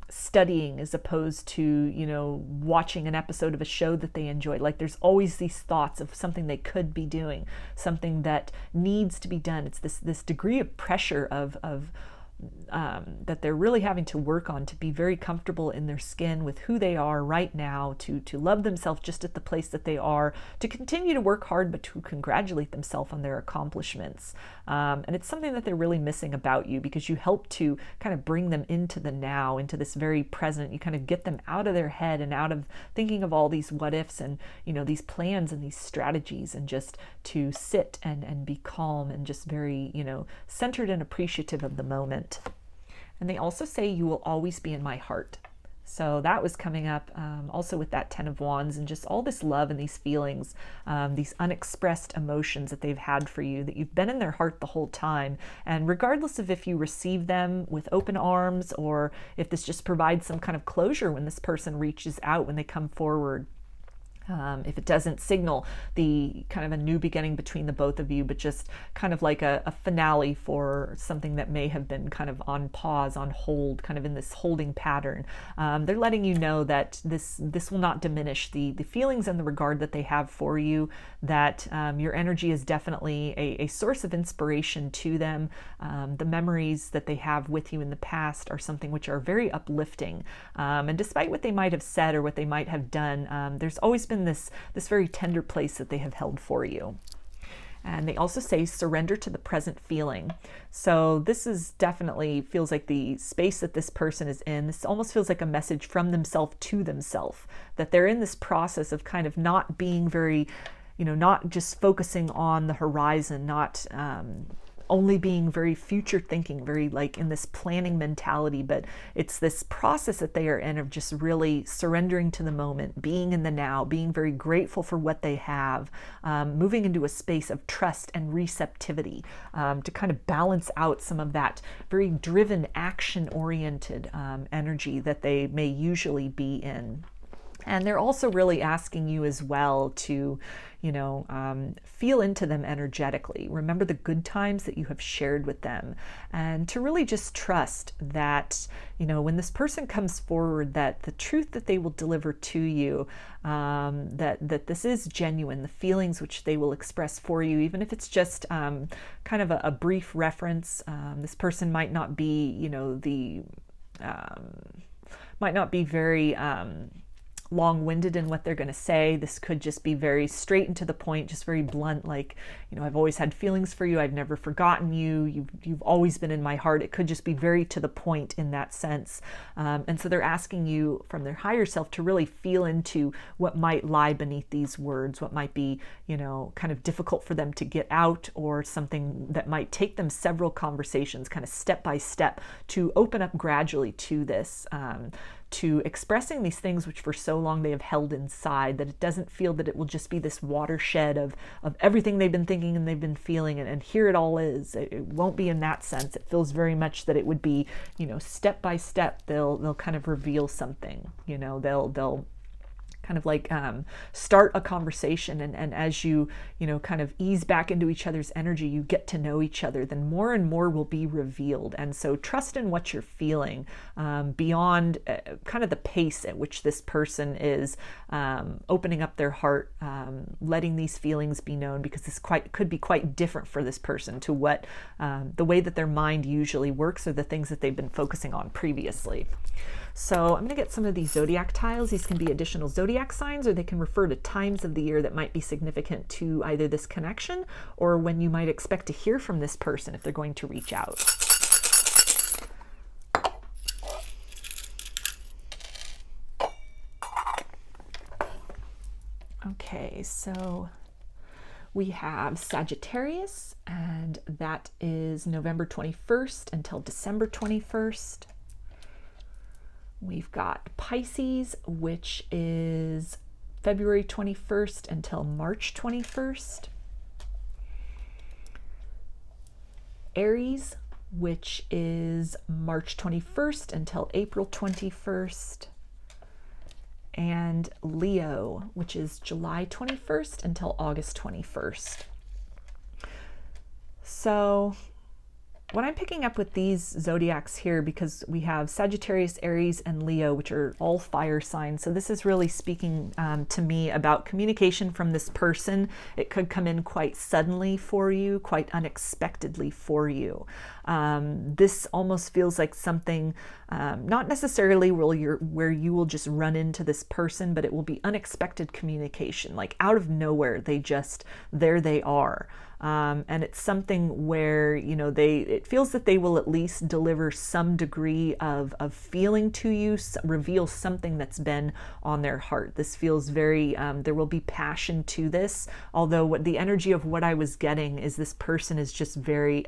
S1: studying as opposed to, you know, watching an episode of a show that they enjoy? Like, there's always these thoughts of something they could be doing, something that needs to be done. It's this degree of pressure of that they're really having to work on to be very comfortable in their skin with who they are right now, to love themselves just at the place that they are, to continue to work hard, but to congratulate themselves on their accomplishments. And it's something that they're really missing about you, because you help to kind of bring them into the now, into this very present. You kind of get them out of their head and out of thinking of all these what ifs and, you know, these plans and these strategies, and just to sit and be calm and just very, you know, centered and appreciative of the moment. And they also say, you will always be in my heart. So that was coming up also with that 10 of Wands, and just all this love and these feelings, these unexpressed emotions that they've had for you, that you've been in their heart the whole time. And regardless of if you receive them with open arms, or if this just provides some kind of closure when this person reaches out, when they come forward, if it doesn't signal the kind of a new beginning between the both of you, but just kind of like a finale for something that may have been kind of on pause, on hold, kind of in this holding pattern. They're letting you know that this will not diminish the feelings and the regard that they have for you, that your energy is definitely a source of inspiration to them. The memories that they have with you in the past are something which are very uplifting. And despite what they might have said or what they might have done, there's always been this very tender place that they have held for you. And they also say, surrender to the present feeling. So this is definitely feels like the space that this person is in. This almost feels like a message from themselves to themselves, that they're in this process of kind of not being very, you know, not just focusing on the horizon, not only being very future thinking, very like in this planning mentality, but it's this process that they are in of just really surrendering to the moment, being in the now, being very grateful for what they have, moving into a space of trust and receptivity, to kind of balance out some of that very driven, action-oriented energy that they may usually be in. And they're also really asking you as well to, you know, feel into them energetically. Remember the good times that you have shared with them, and to really just trust that, you know, when this person comes forward, that the truth that they will deliver to you, that this is genuine, the feelings which they will express for you, even if it's just kind of a brief reference. This person might not be, you know, might not be very long-winded in what they're going to say. This could just be very straight and to the point, just very blunt, like, you know, I've always had feelings for you, I've never forgotten you, you've always been in my heart. It could just be very to the point in that sense. And so they're asking you from their higher self to really feel into what might lie beneath these words, what might be, you know, kind of difficult for them to get out, or something that might take them several conversations, kind of step by step, to open up gradually to this, to expressing these things which for so long they have held inside, that it doesn't feel that it will just be this watershed of everything they've been thinking and they've been feeling, and here it all is. It won't be in that sense. It feels very much that it would be, you know, step by step, they'll kind of reveal something, you know, they'll kind of like start a conversation, and as you know, kind of ease back into each other's energy, you get to know each other, then more and more will be revealed. And so trust in what you're feeling, beyond kind of the pace at which this person is opening up their heart, letting these feelings be known, because this could be quite different for this person to what the way that their mind usually works, or the things that they've been focusing on previously. So I'm going to get some of these zodiac tiles. These can be additional zodiac signs, or they can refer to times of the year that might be significant to either this connection, or when you might expect to hear from this person if they're going to reach out. Okay, so we have Sagittarius, and that is November 21st until December 21st. We've got Pisces, which is February 21st until March 21st. Aries, which is March 21st until April 21st. And Leo, which is July 21st until August 21st. So what I'm picking up with these zodiacs here, because we have Sagittarius, Aries, and Leo, which are all fire signs. So this is really speaking to me about communication from this person. It could come in quite suddenly for you, quite unexpectedly for you. This almost feels like something, not necessarily where you will just run into this person, but it will be unexpected communication, like out of nowhere. There they are. And it's something where, you know, it feels that they will at least deliver some degree of feeling to you, reveal something that's been on their heart. This feels very, there will be passion to this, although what the energy of what I was getting is this person is just very,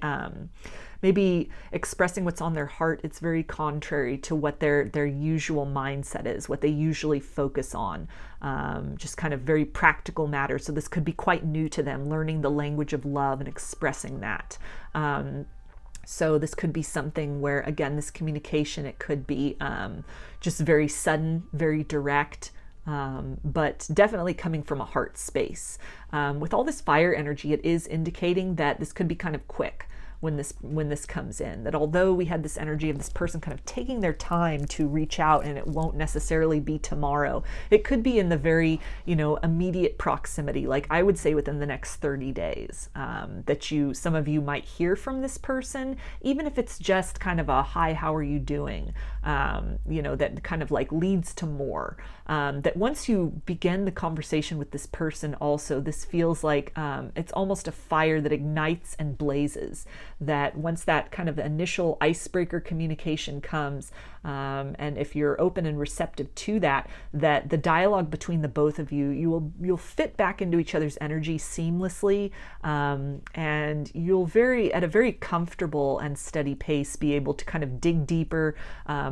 S1: maybe expressing what's on their heart. It's very contrary to what their usual mindset is, what they usually focus on, just kind of very practical matters. So this could be quite new to them, learning the language of love and expressing that. So this could be something where, again, this communication, it could be just very sudden, very direct, but definitely coming from a heart space. With all this fire energy, it is indicating that this could be kind of quick when this comes in, that although we had this energy of this person kind of taking their time to reach out, and it won't necessarily be tomorrow, it could be in the very, you know, immediate proximity, like I would say within the next 30 days, that some of you might hear from this person, even if it's just kind of a hi, how are you doing, you know, that kind of like leads to more, that once you begin the conversation with this person also, this feels like it's almost a fire that ignites and blazes, that once that kind of initial icebreaker communication comes, and if you're open and receptive to that the dialogue between the both of you, you'll fit back into each other's energy seamlessly, and you'll at a very comfortable and steady pace be able to kind of dig deeper,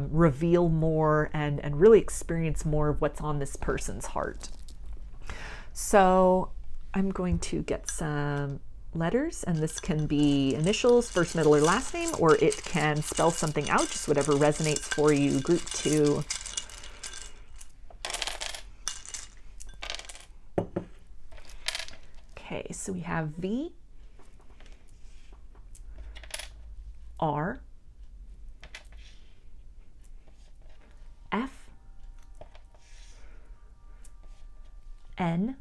S1: reveal more, and really experience more of what's on this person's heart. So I'm going to get some letters, and this can be initials, first, middle, or last name, or it can spell something out, just whatever resonates for you. Group 2. Okay, so we have V, R, F, N,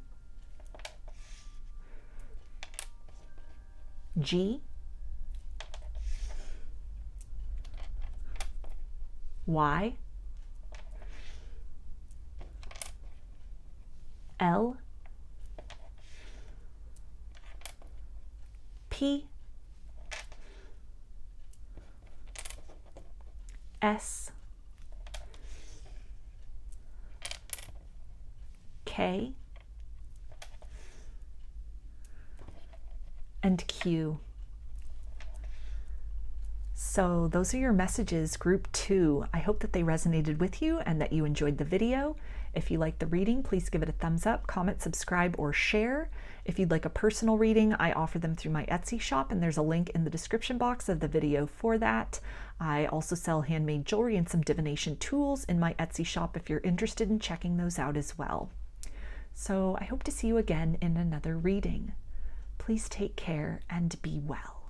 S1: G, Y, L, P, S, K, and Q. So those are your messages, group 2. I hope that they resonated with you and that you enjoyed the video. If you liked the reading, please give it a thumbs up, comment, subscribe, or share. If you'd like a personal reading, I offer them through my Etsy shop, and there's a link in the description box of the video for that. I also sell handmade jewelry and some divination tools in my Etsy shop if you're interested in checking those out as well. So I hope to see you again in another reading. Please take care and be well.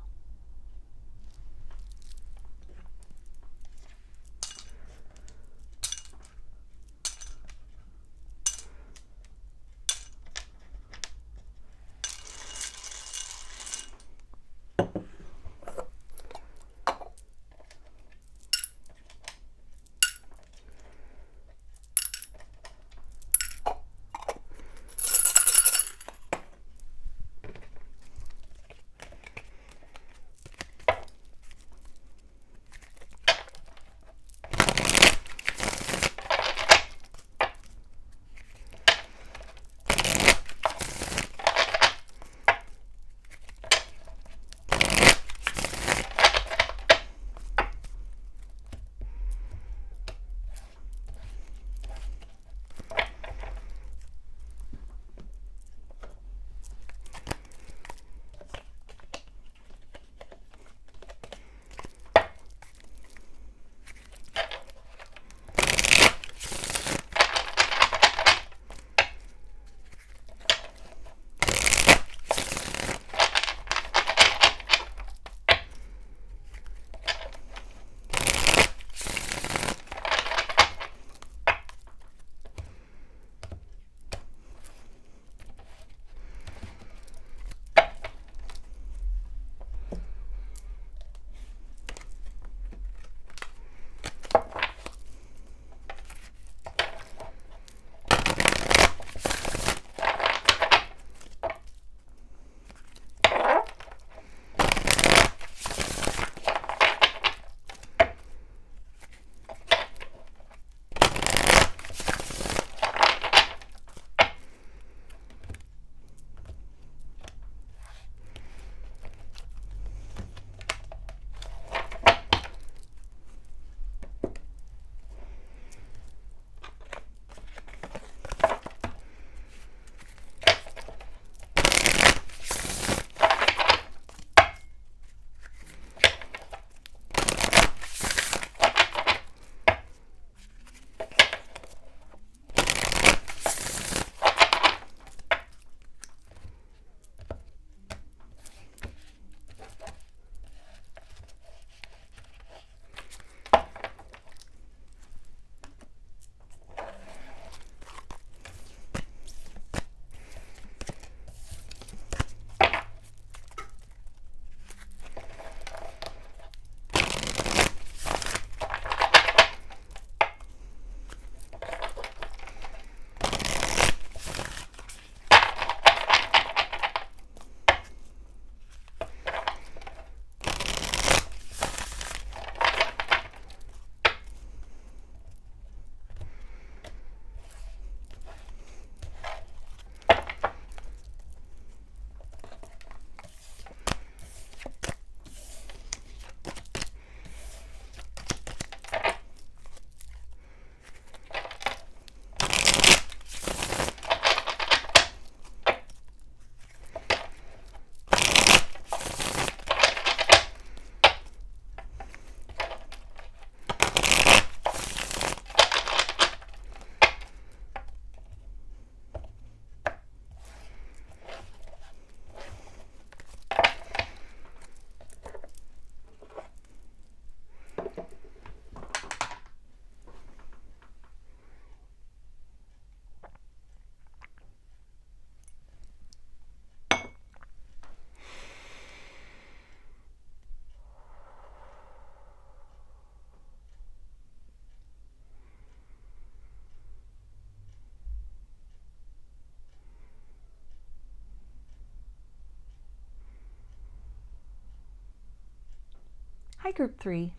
S1: Hi, group 3.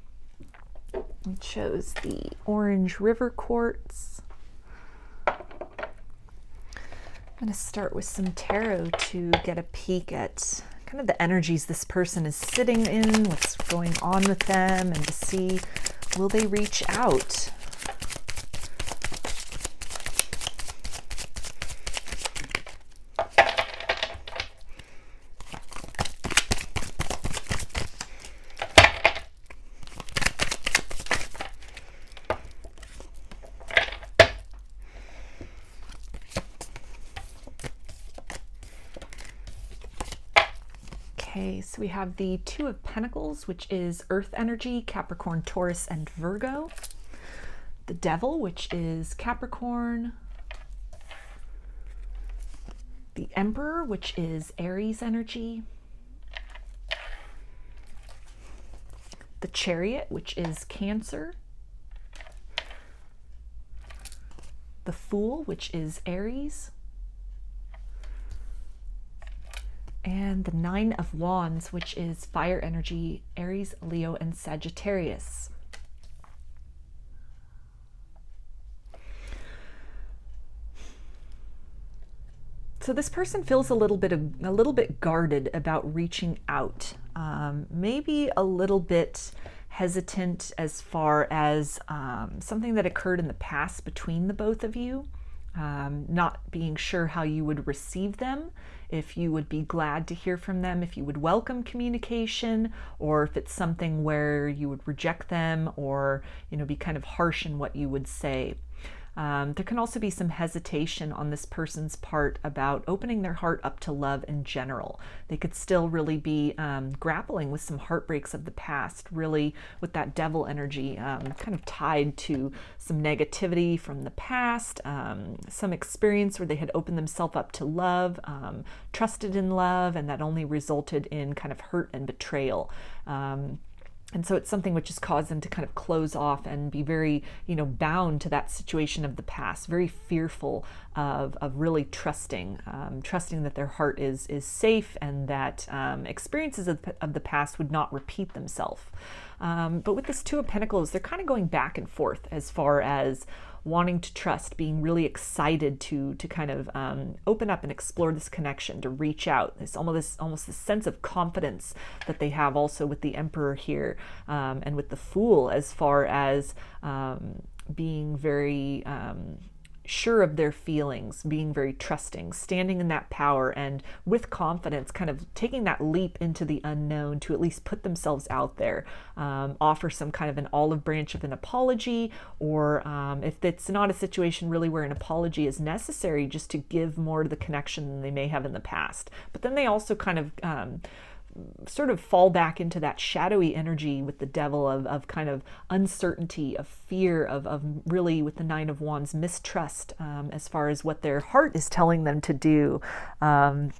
S1: We chose the orange river quartz. I'm going to start with some tarot to get a peek at kind of the energies this person is sitting in, what's going on with them, and to see, will they reach out? Okay, so we have the Two of Pentacles, which is Earth energy, Capricorn, Taurus, and Virgo. The Devil, which is Capricorn. The Emperor, which is Aries energy. The Chariot, which is Cancer. The Fool, which is Aries. And the Nine of Wands, which is fire energy, Aries, Leo, and Sagittarius. So this person feels a little bit guarded about reaching out, maybe a little bit hesitant as far as something that occurred in the past between the both of you, not being sure how you would receive them, if you would be glad to hear from them, if you would welcome communication, or if it's something where you would reject them or, you know, be kind of harsh in what you would say. There can also be some hesitation on this person's part about opening their heart up to love in general. They could still really be grappling with some heartbreaks of the past, really with that devil energy, kind of tied to some negativity from the past, some experience where they had opened themselves up to love, trusted in love, and that only resulted in kind of hurt and betrayal. And so it's something which has caused them to kind of close off and be very, you know, bound to that situation of the past, very fearful of really trusting that their heart is safe and that experiences of the past would not repeat themselves. But with this Two of Pentacles, they're kind of going back and forth as far as wanting to trust, being really excited to kind of open up and explore this connection, to reach out. It's almost this sense of confidence that they have also with the Emperor here, and with the Fool, as far as being very sure of their feelings, being very trusting, standing in that power, and with confidence kind of taking that leap into the unknown to at least put themselves out there, offer some kind of an olive branch of an apology, or if it's not a situation really where an apology is necessary, just to give more to the connection than they may have in the past. But then they also kind of sort of fall back into that shadowy energy with the Devil of kind of uncertainty, of fear, of really, with the Nine of Wands, mistrust as far as what their heart is telling them to do, and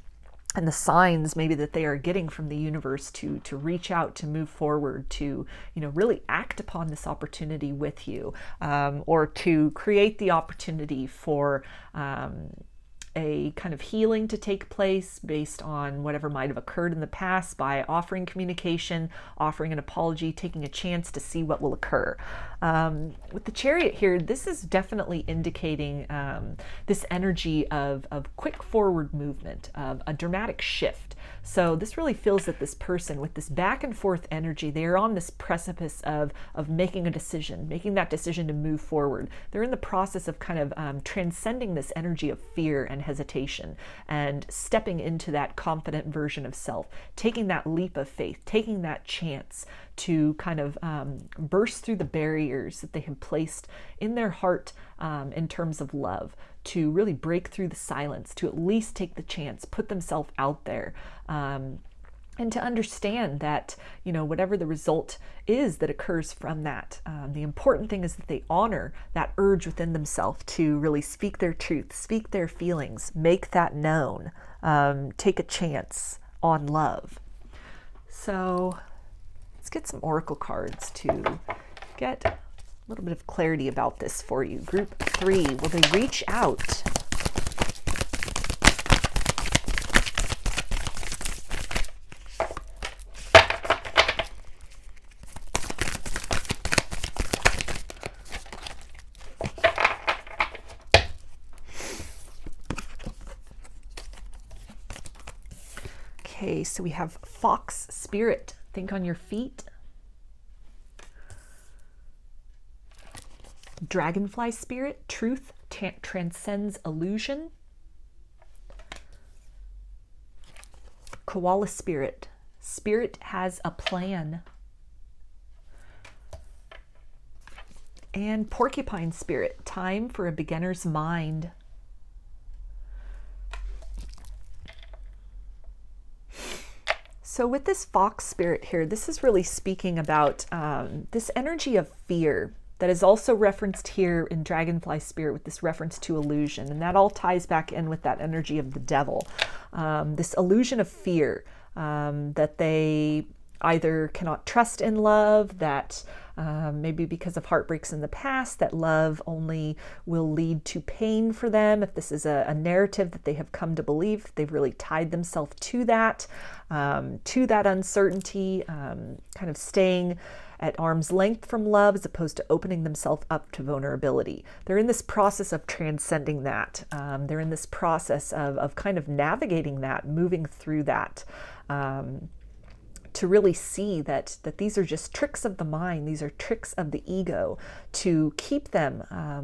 S1: the signs maybe that they are getting from the universe to reach out, to move forward, to, you know, really act upon this opportunity with you, or to create the opportunity for a kind of healing to take place based on whatever might have occurred in the past, by offering communication, offering an apology, taking a chance to see what will occur. With the Chariot here, this is definitely indicating this energy of quick forward movement, of a dramatic shift. So this really feels that this person, with this back and forth energy, they are on this precipice of making a decision, making that decision to move forward. They're in the process of kind of transcending this energy of fear and hesitation and stepping into that confident version of self, taking that leap of faith, taking that chance to kind of burst through the barriers that they have placed in their heart in terms of love, to really break through the silence, to at least take the chance, put themselves out there, and to understand that, you know, whatever the result is that occurs from that, the important thing is that they honor that urge within themselves to really speak their truth, speak their feelings, make that known, take a chance on love. So let's get some oracle cards to get a little bit of clarity about this for you. Group 3, will they reach out? Okay, so we have fox spirit. Think on your feet. Dragonfly spirit. Truth transcends illusion. Koala spirit. Spirit has a plan. And porcupine spirit. Time for a beginner's mind. So with this fox spirit here, this is really speaking about this energy of fear that is also referenced here in dragonfly spirit with this reference to illusion. And that all ties back in with that energy of the devil. This illusion of fear that they either cannot trust in love, that maybe because of heartbreaks in the past, that love only will lead to pain for them. If this is a narrative that they have come to believe, they've really tied themselves to that uncertainty, kind of staying at arm's length from love as opposed to opening themselves up to vulnerability. They're in this process of transcending that. They're in this process of kind of navigating that, moving through that. To really see that these are just tricks of the mind, these are tricks of the ego to keep them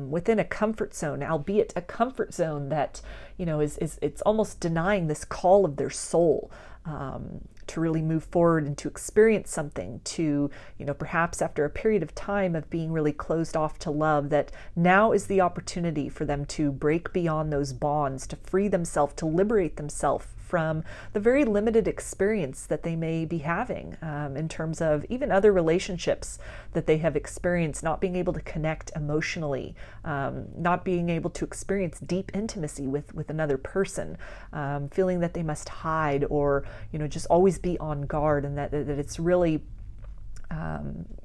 S1: within a comfort zone, albeit a comfort zone that, you know, it's almost denying this call of their soul to really move forward and to experience something, to, you know, perhaps after a period of time of being really closed off to love, that now is the opportunity for them to break beyond those bonds, to free themselves, to liberate themselves from the very limited experience that they may be having in terms of even other relationships that they have experienced, not being able to connect emotionally, not being able to experience deep intimacy with another person, feeling that they must hide or, you know, just always be on guard, and that it's really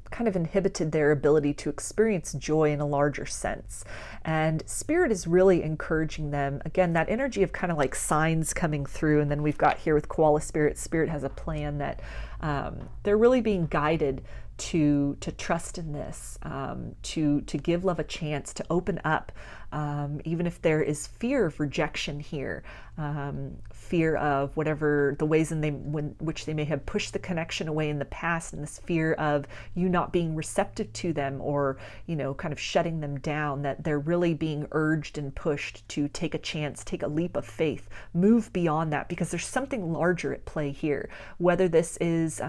S1: kind of inhibited their ability to experience joy in a larger sense. And spirit is really encouraging them, again, that energy of kind of like signs coming through. And then we've got here with koala spirit, spirit has a plan, that they're really being guided to trust in this, to give love a chance, to open up, even if there is fear of rejection here, fear of whatever the ways in which they may have pushed the connection away in the past, and this fear of you not being receptive to them, or, you know, kind of shutting them down, that they're really being urged and pushed to take a chance, take a leap of faith, move beyond that, because there's something larger at play here. Whether this is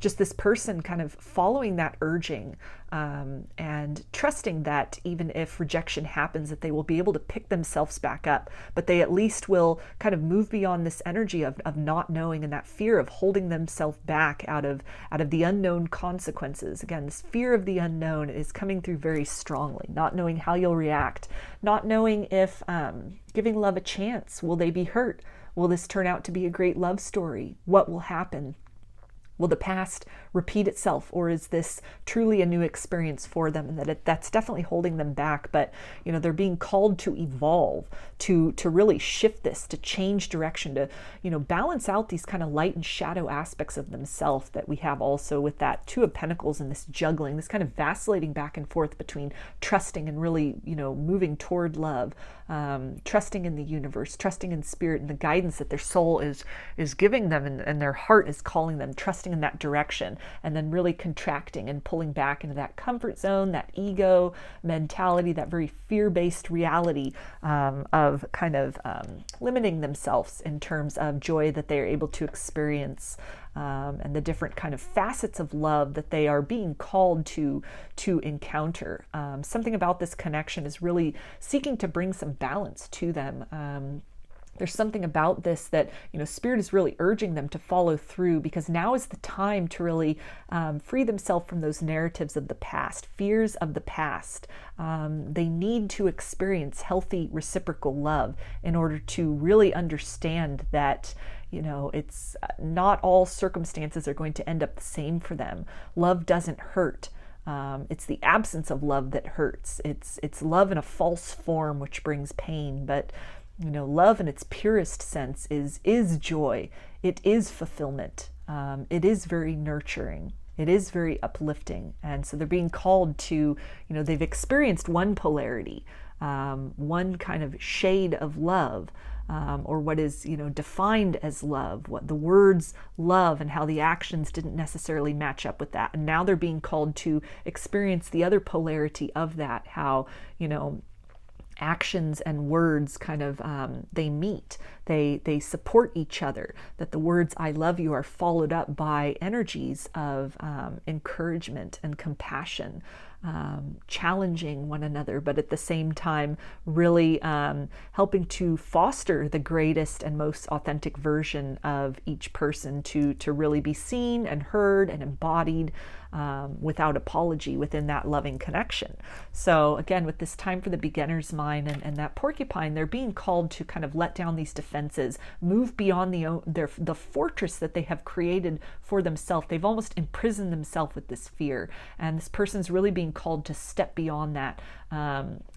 S1: just this person kind of following that urging and trusting that even if rejection happens, that they will be able to pick themselves back up, but they at least will kind of move beyond this energy of not knowing, and that fear of holding themselves back out of the unknown consequences. Again, this fear of the unknown is coming through very strongly, not knowing how you'll react, not knowing if giving love a chance, will they be hurt? Will this turn out to be a great love story? What will happen? Will the past repeat itself, or is this truly a new experience for them? And that's definitely holding them back. But, you know, they're being called to evolve, to really shift this, to change direction, to, you know, balance out these kind of light and shadow aspects of themselves that we have also with that Two of Pentacles, and this juggling, this kind of vacillating back and forth between trusting and really, you know, moving toward love, trusting in the universe, trusting in spirit and the guidance that their soul is giving them, and their heart is calling them, trusting in that direction, and then really contracting and pulling back into that comfort zone, that ego mentality, that very fear-based reality of kind of limiting themselves in terms of joy that they are able to experience, and the different kind of facets of love that they are being called to encounter. Something about this connection is really seeking to bring some balance to them. There's something about this that, you know, spirit is really urging them to follow through, because now is the time to really free themselves from those narratives of the past, fears of the past. They need to experience healthy reciprocal love in order to really understand that, you know, it's not all circumstances are going to end up the same for them. Love doesn't hurt. It's the absence of love that hurts. It's love in a false form which brings pain. But, you know, love in its purest sense is joy. It is fulfillment. It is very nurturing. It is very uplifting. And so they're being called to, you know, they've experienced one polarity, one kind of shade of love, or what is, defined as love, what the words love and how the actions didn't necessarily match up with that. And now they're being called to experience the other polarity of that, how, actions and words kind of they meet, they support each other, that the words I love you are followed up by energies of encouragement and compassion, challenging one another, but at the same time really helping to foster the greatest and most authentic version of each person to really be seen and heard and embodied without apology within that loving connection. So again, with this time for the beginner's mind and that porcupine, they're being called to kind of let down these defenses, move beyond the fortress that they have created for themselves. They've almost imprisoned themselves with this fear, and this person's really being called to step beyond that,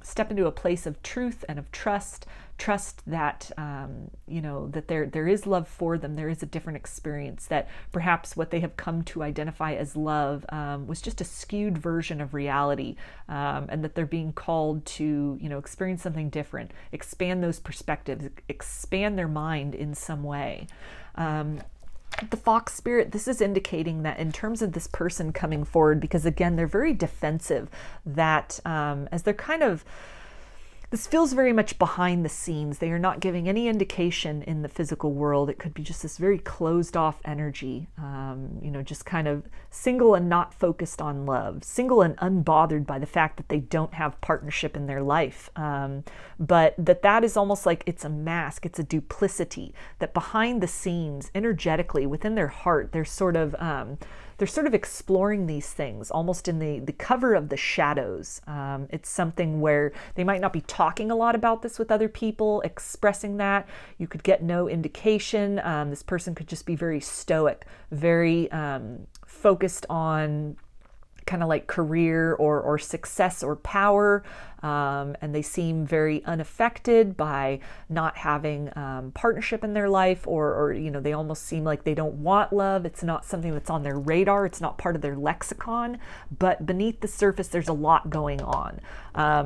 S1: step into a place of truth and of trust that that there is love for them. There is a different experience, that perhaps what they have come to identify as love was just a skewed version of reality, and that they're being called to experience something different, expand those perspectives, expand their mind in some way. The fox spirit, this is indicating that in terms of this person coming forward, because again, they're very defensive, that as they're kind of, this feels very much behind the scenes. They are not giving any indication in the physical world. It could be just this very closed off energy, just kind of single and not focused on love, single and unbothered by the fact that they don't have partnership in their life. But that is almost like it's a mask, it's a duplicity, that behind the scenes, energetically, within their heart, they're sort of exploring these things almost in the cover of the shadows. It's something where they might not be talking a lot about this with other people, expressing that. You could get no indication. This person could just be very stoic, very focused on kind of like career or success or power, and they seem very unaffected by not having partnership in their life, or they almost seem like they don't want love. It's not something that's on their radar. It's not part of their lexicon, but beneath the surface there's a lot going on.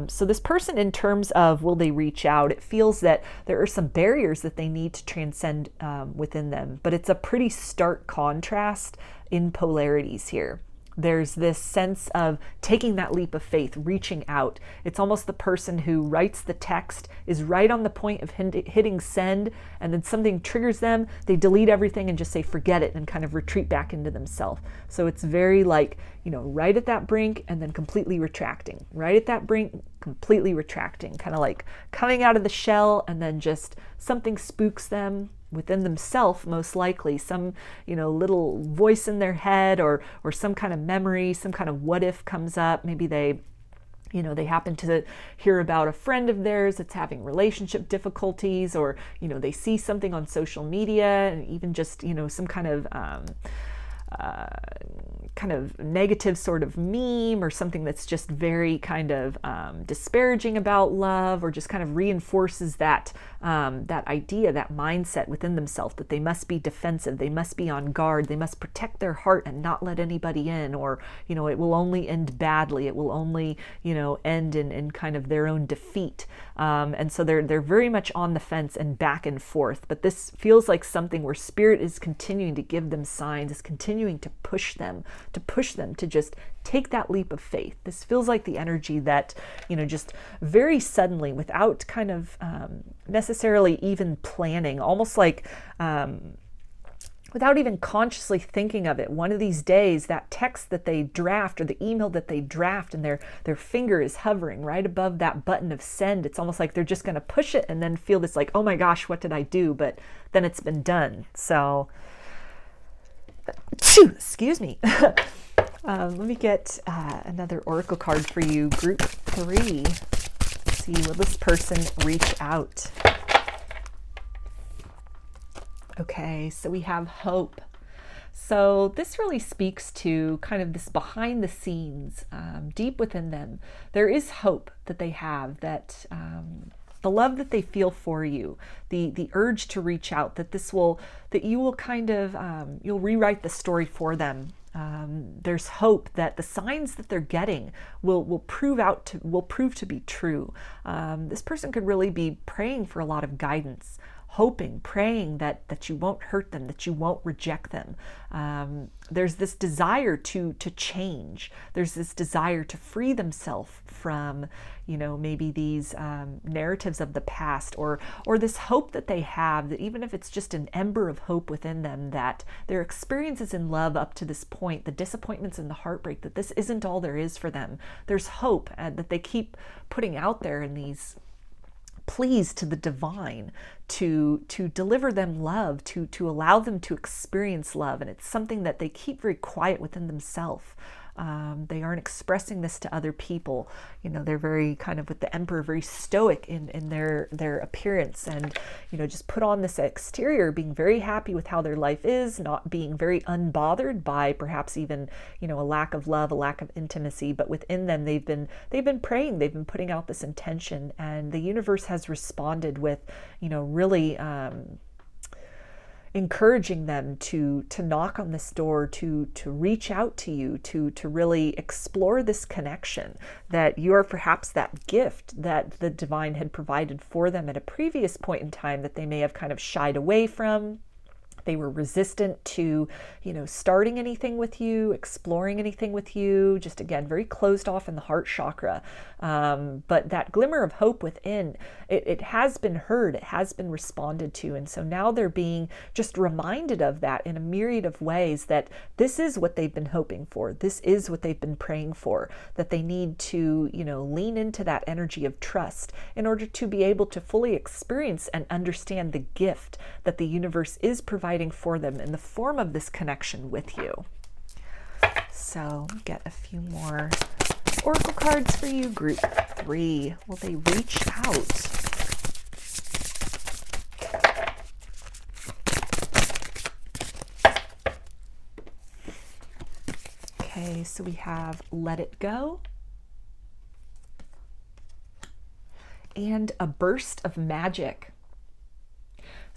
S1: So this person, in terms of will they reach out, it feels that there are some barriers that they need to transcend within them, but it's a pretty stark contrast in polarities here. There's this sense of taking that leap of faith, reaching out. It's almost the person who writes the text, is right on the point of hitting send, and then something triggers them. They delete everything and just say, forget it, and kind of retreat back into themselves. So it's very like, right at that brink and then completely retracting. Right at that brink, completely retracting. Kind of like coming out of the shell, and then just something spooks them within themselves, most likely some little voice in their head, or some kind of memory, some kind of what if comes up. Maybe they happen to hear about a friend of theirs that's having relationship difficulties, or they see something on social media, and even just some kind of negative sort of meme, or something that's just very kind of disparaging about love, or just kind of reinforces that idea, that mindset within themselves, that they must be defensive, they must be on guard, they must protect their heart and not let anybody in, or it will only end badly, it will only end in kind of their own defeat. And so they're very much on the fence and back and forth. But this feels like something where spirit is continuing to give them signs, is continuing to push them to just take that leap of faith. This feels like the energy that, just very suddenly, without kind of necessarily even planning, almost like without even consciously thinking of it, one of these days, that text that they draft, or the email that they draft, and their finger is hovering right above that button of send. It's almost like they're just going to push it and then feel this like, oh my gosh, what did I do? But then it's been done. So excuse me. Let me get another oracle card for you, group 3. Let's see, will this person reach out? Okay, so we have hope. So this really speaks to kind of this behind the scenes, deep within them. There is hope that they have, that the love that they feel for you, the urge to reach out, that you will kind of, you'll rewrite the story for them. There's hope that the signs that they're getting will prove to be true. This person could really be praying for a lot of guidance, hoping, praying that you won't hurt them, that you won't reject them. There's this desire to change. There's this desire to free themselves from, maybe these narratives of the past, or this hope that they have, that even if it's just an ember of hope within them, that their experiences in love up to this point, the disappointments and the heartbreak, that this isn't all there is for them. There's hope, and that they keep putting out there in these pleas to the divine to deliver them love, to allow them to experience love. And it's something that they keep very quiet within themselves. They aren't expressing this to other people. They're very kind of, with the emperor, very stoic in their appearance, and just put on this exterior, being very happy with how their life is, not being very unbothered by perhaps even a lack of love, a lack of intimacy. But within them, they've been praying, they've been putting out this intention, and the universe has responded with really encouraging them to knock on this door, to reach out to you, to really explore this connection, that you are perhaps that gift that the divine had provided for them at a previous point in time that they may have kind of shied away from. They were resistant to, starting anything with you, exploring anything with you, just again, very closed off in the heart chakra. But that glimmer of hope within, it has been heard, it has been responded to. And so now they're being just reminded of that in a myriad of ways, that this is what they've been hoping for. This is what they've been praying for, that they need to, lean into that energy of trust in order to be able to fully experience and understand the gift that the universe is providing for them in the form of this connection with you. So get a few more oracle cards for you. Group 3. Will they reach out? Okay, so we have Let It Go and a Burst of Magic.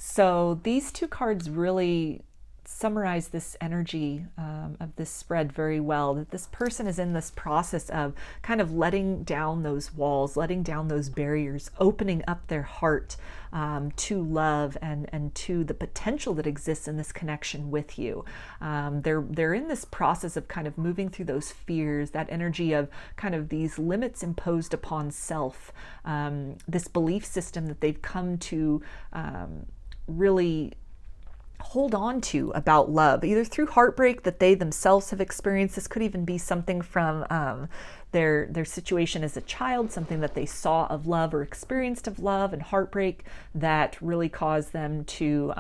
S1: So these two cards really summarize this energy of this spread very well, that this person is in this process of kind of letting down those walls, letting down those barriers, opening up their heart to love and to the potential that exists in this connection with you. They're in this process of kind of moving through those fears, that energy of kind of these limits imposed upon self, this belief system that they've come to really hold on to about love, either through heartbreak that they themselves have experienced. This could even be something from their situation as a child, something that they saw of love or experienced of love and heartbreak that really caused them to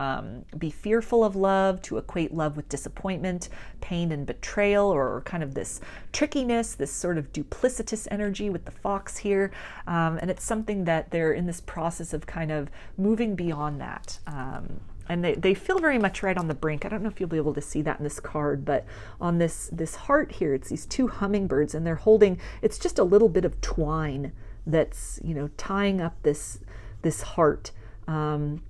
S1: be fearful of love, to equate love with disappointment, pain, and betrayal, or kind of this trickiness, this sort of duplicitous energy with the fox here. And it's something that they're in this process of kind of moving beyond that. And they feel very much right on the brink. I don't know if you'll be able to see that in this card, but on this heart here, it's these two hummingbirds, and they're holding, it's just a little bit of twine that's, tying up this heart. And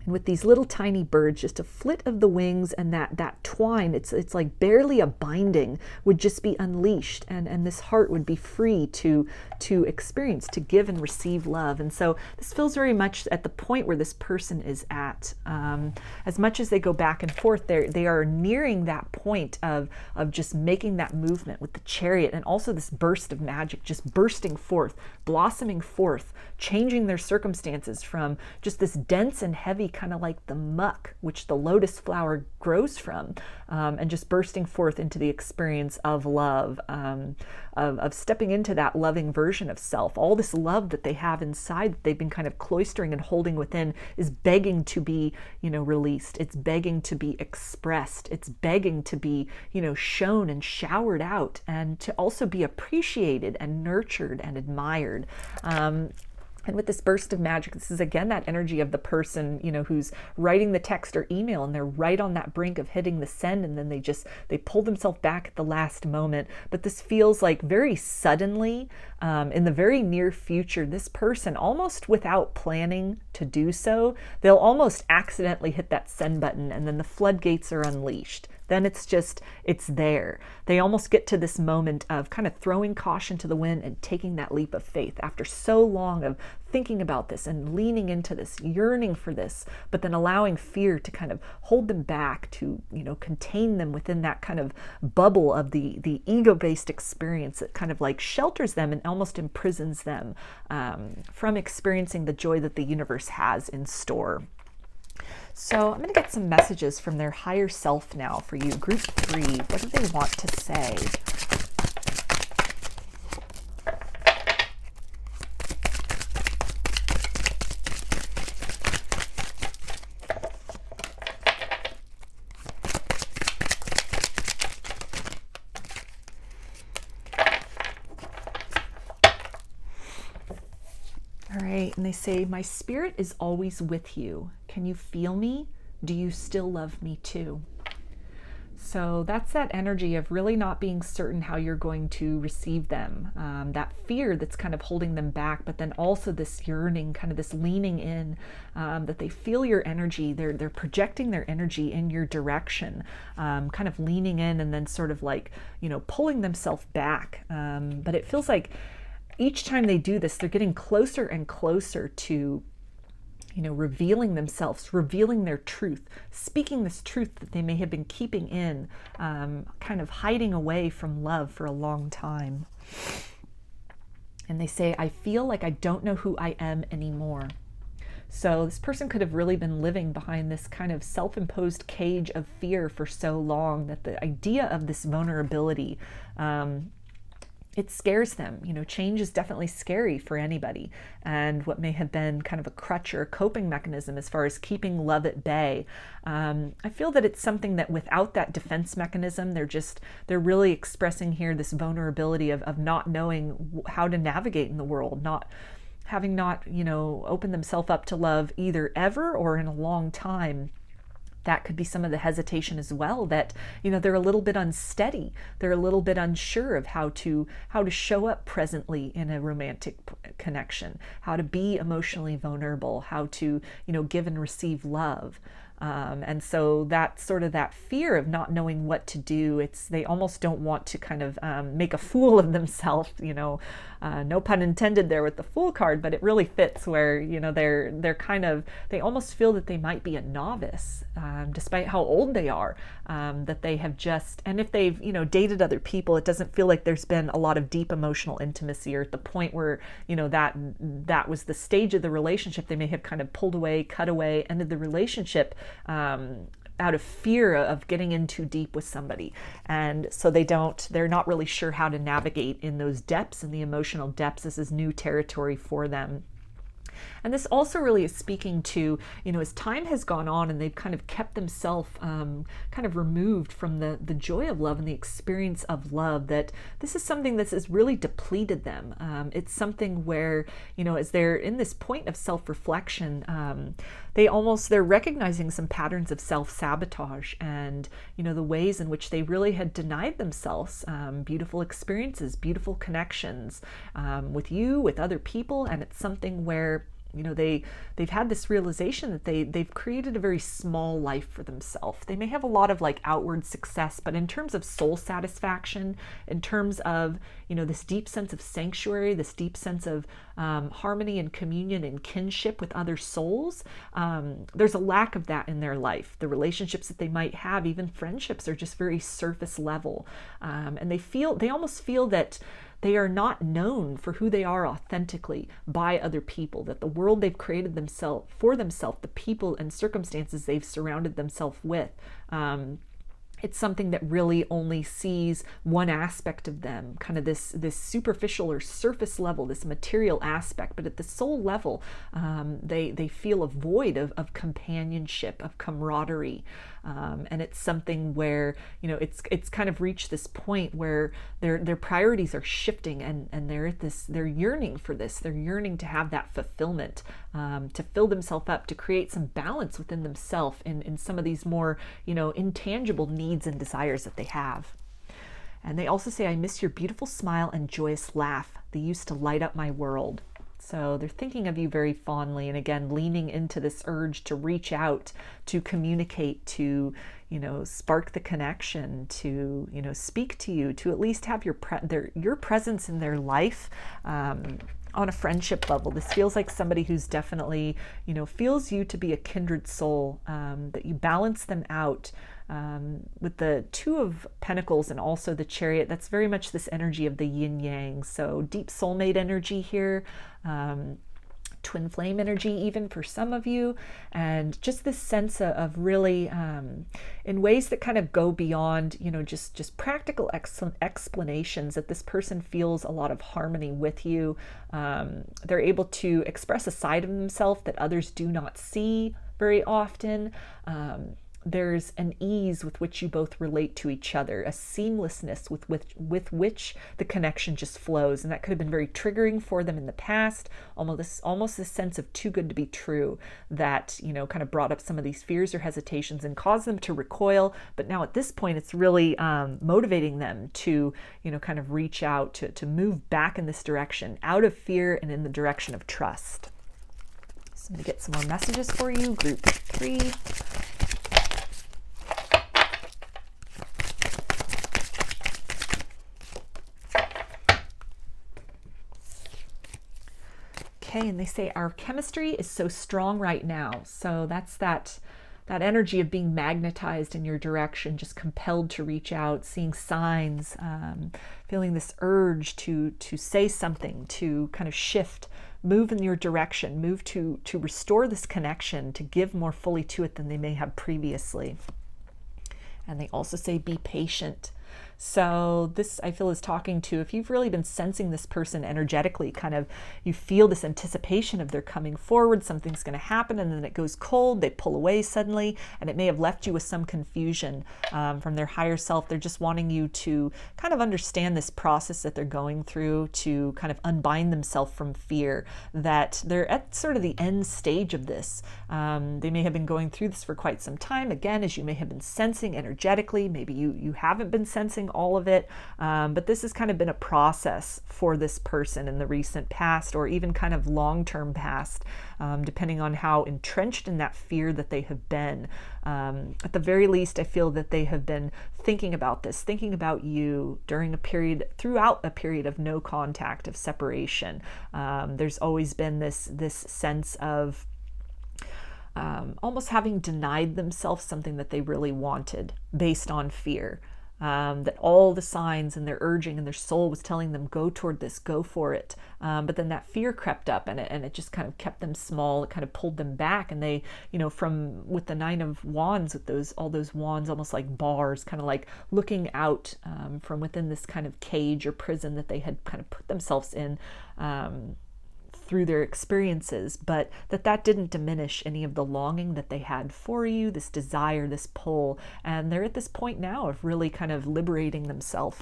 S1: with these little tiny birds, just a flit of the wings and that twine, it's like barely a binding, would just be unleashed, and this heart would be free to experience, to give and receive love. And so this feels very much at the point where this person is at. As much as they go back and forth, they are nearing that point of just making that movement with the Chariot, and also this burst of magic just bursting forth, blossoming forth, changing their circumstances from just this dense and heavy, kind of like the muck which the lotus flower grows from, and just bursting forth into the experience of love, of stepping into that loving version of self. All this love that they have inside, that they've been kind of cloistering and holding within, is begging to be, released. It's begging to be expressed. It's begging to be, shown and showered out, and to also be appreciated and nurtured and admired. And with this burst of magic, this is again that energy of the person, who's writing the text or email, and they're right on that brink of hitting the send, and then they pull themselves back at the last moment. But this feels like very suddenly, in the very near future, this person, almost without planning to do so, they'll almost accidentally hit that send button, and then the floodgates are unleashed. Then it's there. They almost get to this moment of kind of throwing caution to the wind and taking that leap of faith after so long of thinking about this and leaning into this, yearning for this, but then allowing fear to kind of hold them back, to, contain them within that kind of bubble of the ego-based experience that kind of like shelters them and almost imprisons them from experiencing the joy that the universe has in store. So I'm going to get some messages from their higher self now for you. Group 3, what do they want to say? All right, and they say, my spirit is always with you. Can you feel me? Do you still love me too? So that's that energy of really not being certain how you're going to receive them. That fear that's kind of holding them back, but then also this yearning, kind of this leaning in, that they feel your energy. They're projecting their energy in your direction, kind of leaning in and then sort of like, pulling themselves back. But it feels like each time they do this, they're getting closer and closer to, revealing themselves, revealing their truth, speaking this truth that they may have been keeping in, kind of hiding away from love for a long time. And they say, I feel like I don't know who I am anymore. So this person could have really been living behind this kind of self-imposed cage of fear for so long that the idea of this vulnerability, it scares them. Change is definitely scary for anybody. And what may have been kind of a crutch or a coping mechanism as far as keeping love at bay, I feel that it's something that without that defense mechanism, they're really expressing here this vulnerability of not knowing how to navigate in the world, having opened themselves up to love either ever or in a long time. That could be some of the hesitation as well, that, they're a little bit unsteady. They're a little bit unsure of how to show up presently in a romantic connection, how to be emotionally vulnerable, how to, give and receive love. And so that sort of that fear of not knowing what to do, they almost don't want to kind of make a fool of themselves, no pun intended there with the Fool card, but it really fits where, they almost feel that they might be a novice, despite how old they are, that they have and if they've, dated other people, it doesn't feel like there's been a lot of deep emotional intimacy, or at the point where, that was the stage of the relationship. They may have kind of pulled away, cut away, ended the relationship, out of fear of getting in too deep with somebody. And so they're not really sure how to navigate in those depths, in the emotional depths. This is new territory for them. And this also really is speaking to, as time has gone on and they've kind of kept themselves kind of removed from the joy of love and the experience of love, that this is something that has really depleted them. It's something where, as they're in this point of self-reflection, they're recognizing some patterns of self-sabotage and, the ways in which they really had denied themselves beautiful experiences, beautiful connections with you, with other people. And it's something where, they've had this realization that they've created a very small life for themselves. They may have a lot of like outward success, but in terms of soul satisfaction, in terms of, this deep sense of sanctuary, this deep sense of harmony and communion and kinship with other souls, there's a lack of that in their life. The relationships that they might have, even friendships, are just very surface level. And they almost feel that they are not known for who they are authentically by other people, that the world they've created for themselves, the people and circumstances they've surrounded themselves with, it's something that really only sees one aspect of them, kind of this superficial or surface level, this material aspect. But at the soul level, they feel a void of companionship, of camaraderie. And it's something where, it's kind of reached this point where their priorities are shifting, and they're yearning for this. They're yearning to have that fulfillment, to fill themselves up, to create some balance within themselves in some of these more, intangible needs and desires that they have. And they also say, I miss your beautiful smile and joyous laugh. They used to light up my world. So they're thinking of you very fondly, and again, leaning into this urge to reach out, to communicate, to, spark the connection, to, speak to you, to at least have your presence in their life. On a friendship level, this feels like somebody who's definitely, feels you to be a kindred soul, that you balance them out. With the Two of Pentacles and also the Chariot, that's very much this energy of the yin yang. So deep soulmate energy here, twin flame energy even for some of you, and just this sense of really in ways that kind of go beyond just practical explanations, that this person feels a lot of harmony with you. They're able to express a side of themselves that others do not see very often. There's an ease with which you both relate to each other, a seamlessness with which the connection just flows. And that could have been very triggering for them in the past, almost this sense of too good to be true that, kind of brought up some of these fears or hesitations and caused them to recoil. But now at this point, it's really motivating them to, kind of reach out, to move back in this direction, out of fear and in the direction of trust. So I'm going to get some more messages for you, group 3. Okay, and they say our chemistry is so strong right now. So that's that energy of being magnetized in your direction, just compelled to reach out, seeing signs, feeling this urge to say something, to kind of shift, move in your direction, move to restore this connection, to give more fully to it than they may have previously. And they also say be patient. So this, I feel, is talking to, if you've really been sensing this person energetically, kind of, you feel this anticipation of their coming forward, something's going to happen, and then it goes cold, they pull away suddenly, and it may have left you with some confusion from their higher self. They're just wanting you to kind of understand this process that they're going through, to kind of unbind themselves from fear, that they're at sort of the end stage of this. They may have been going through this for quite some time, again, as you may have been sensing energetically. Maybe you haven't been sensing all of it, but this has kind of been a process for this person in the recent past, or even kind of long-term past, depending on how entrenched in that fear that they have been. At the very least, I feel that they have been thinking about this, thinking about you throughout a period of no contact, of separation. There's always been this sense of almost having denied themselves something that they really wanted based on fear. That all the signs and their urging and their soul was telling them, go toward this, go for it. But then that fear crept up, and it just kind of kept them small. It kind of pulled them back. And they, with the 9 of Wands, with all those wands, almost like bars, kind of like looking out from within this kind of cage or prison that they had kind of put themselves in, through their experiences, but that didn't diminish any of the longing that they had for you, this desire, this pull. And they're at this point now of really kind of liberating themselves.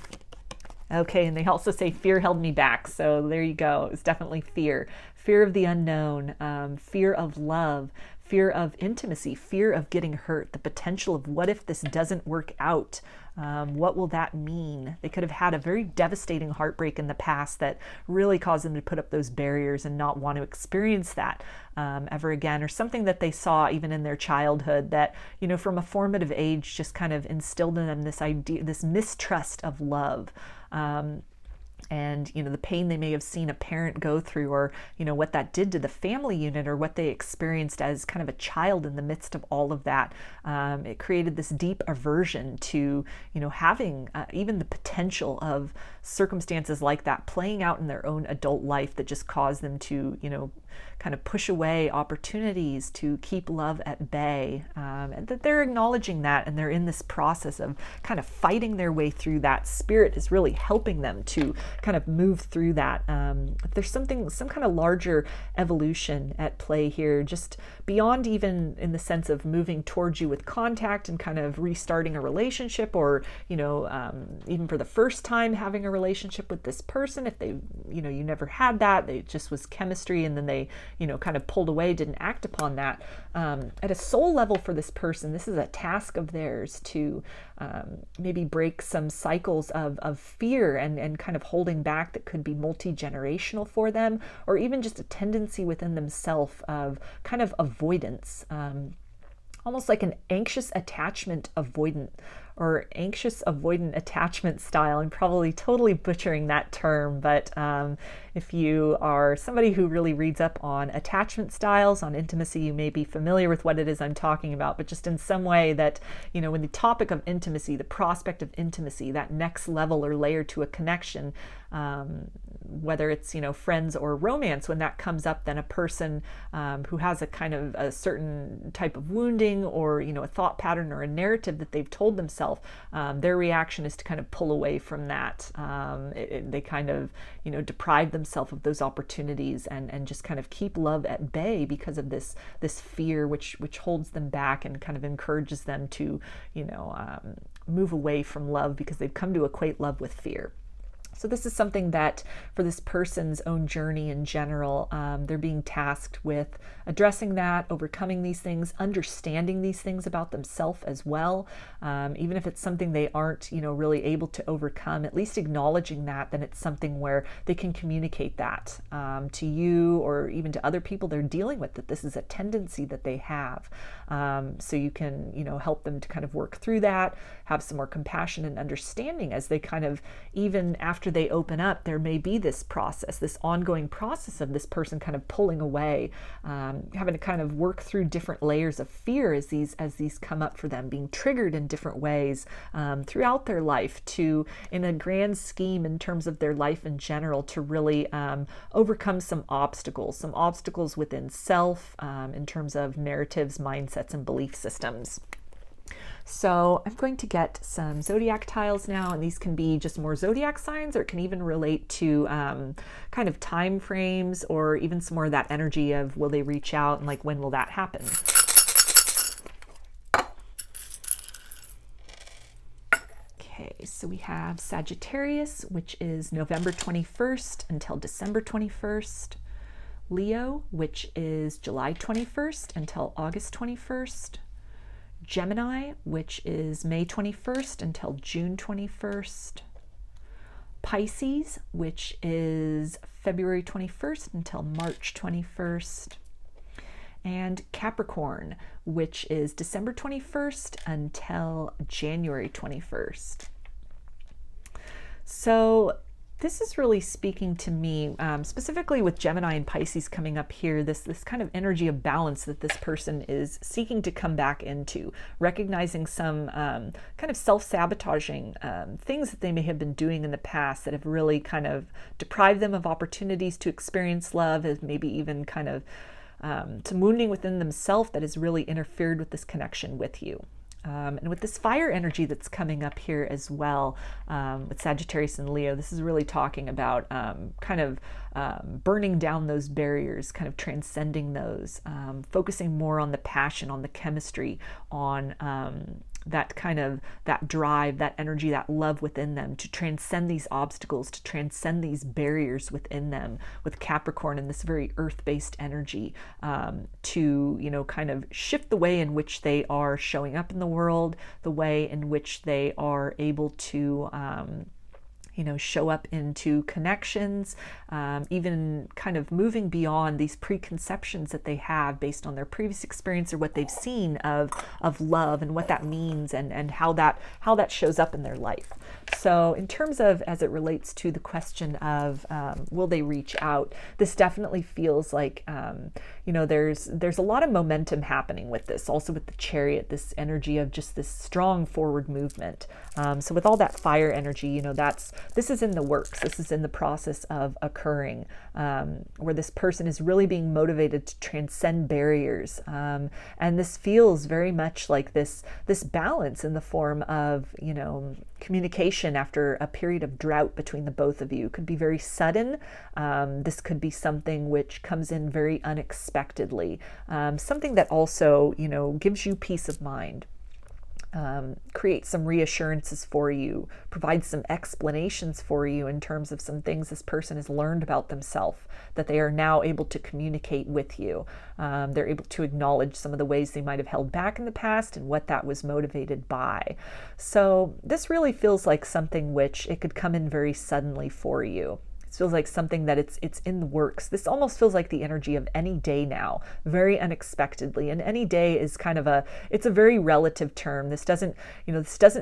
S1: Okay, and they also say fear held me back. So there you go. It's definitely fear of the unknown, fear of love, fear of intimacy, fear of getting hurt, the potential of what if this doesn't work out? What will that mean? They could have had a very devastating heartbreak in the past that really caused them to put up those barriers and not want to experience that ever again, or something that they saw even in their childhood that, from a formative age just kind of instilled in them this idea, this mistrust of love. And, the pain they may have seen a parent go through, or, what that did to the family unit, or what they experienced as kind of a child in the midst of all of that. It created this deep aversion to, having even the potential of circumstances like that playing out in their own adult life that just caused them to, kind of push away opportunities to keep love at bay. And that they're acknowledging that, and they're in this process of kind of fighting their way through that. Spirit is really helping them to kind of move through that. There's some kind of larger evolution at play here, just beyond even in the sense of moving towards you with contact and kind of restarting a relationship, or, even for the first time having a relationship with this person. If they, you never had that, it just was chemistry, and then they they, you know, kind of pulled away, didn't act upon that. At a soul level for this person, this is a task of theirs to maybe break some cycles of fear and kind of holding back that could be multi-generational for them, or even just a tendency within themselves of kind of avoidance, almost like an anxious attachment avoidant or anxious avoidant attachment style. I'm probably totally butchering that term, but if you are somebody who really reads up on attachment styles, on intimacy, you may be familiar with what it is I'm talking about, but just in some way that, you know, when the topic of intimacy, the prospect of intimacy, that next level or layer to a connection, whether it's, you know, friends or romance, when that comes up, then a person who has a kind of a certain type of wounding or, you know, a thought pattern or a narrative that they've told themselves, their reaction is to kind of pull away from that. They kind of, you know, deprive themselves of those opportunities and just kind of keep love at bay because of this fear, which holds them back and kind of encourages them to, you know, move away from love because they've come to equate love with fear. So this is something that for this person's own journey in general, they're being tasked with addressing that, overcoming these things, understanding these things about themselves as well. Even if it's something they aren't, you know, really able to overcome, at least acknowledging that, then it's something where they can communicate that to you or even to other people they're dealing with, that this is a tendency that they have. So you can, you know, help them to kind of work through that, have some more compassion and understanding as they kind of, even after they open up, there may be this process, this ongoing process of this person kind of pulling away, having to kind of work through different layers of fear as these come up for them, being triggered in different ways throughout their life to, in a grand scheme in terms of their life in general, to really overcome some obstacles within self in terms of narratives, mindsets, and belief systems. So I'm going to get some zodiac tiles now, and these can be just more zodiac signs, or it can even relate to kind of time frames, or even some more of that energy of will they reach out and like when will that happen. Okay, so we have Sagittarius, which is November 21st until December 21st. Leo, which is July 21st until August 21st. Gemini, which is May 21st until June 21st. Pisces, which is February 21st until March 21st. And Capricorn, which is December 21st until January 21st. So this is really speaking to me, specifically with Gemini and Pisces coming up here, this kind of energy of balance that this person is seeking to come back into, recognizing some kind of self-sabotaging things that they may have been doing in the past that have really kind of deprived them of opportunities to experience love, as maybe even kind of some wounding within themselves that has really interfered with this connection with you. And with this fire energy that's coming up here as well, with Sagittarius and Leo, this is really talking about kind of burning down those barriers, kind of transcending those, focusing more on the passion, on the chemistry, on that kind of, that drive, that energy, that love within them to transcend these obstacles, to transcend these barriers within them, with Capricorn and this very earth-based energy, to, you know, kind of shift the way in which they are showing up in the world, the way in which they are able to you know, show up into connections, even kind of moving beyond these preconceptions that they have based on their previous experience or what they've seen of love and what that means and how that shows up in their life. So in terms of, as it relates to the question of will they reach out, this definitely feels like, you know, there's a lot of momentum happening with this, also with the Chariot, this energy of just this strong forward movement. So with all that fire energy, you know, this is in the works. This is in the process of occurring, where this person is really being motivated to transcend barriers. And this feels very much like this balance in the form of, you know, communication after a period of drought between the both of you. Could be very sudden. This could be something which comes in very unexpectedly. Something that also, you know, gives you peace of mind. create some reassurances for you, provide some explanations for you in terms of some things this person has learned about themselves that they are now able to communicate with you. They're able to acknowledge some of the ways they might have held back in the past and what that was motivated by. So this really feels like something which it could come in very suddenly for you. It feels like something that it's in the works. This almost feels like the energy of any day now, very unexpectedly. And any day is kind of it's a very relative term. This doesn't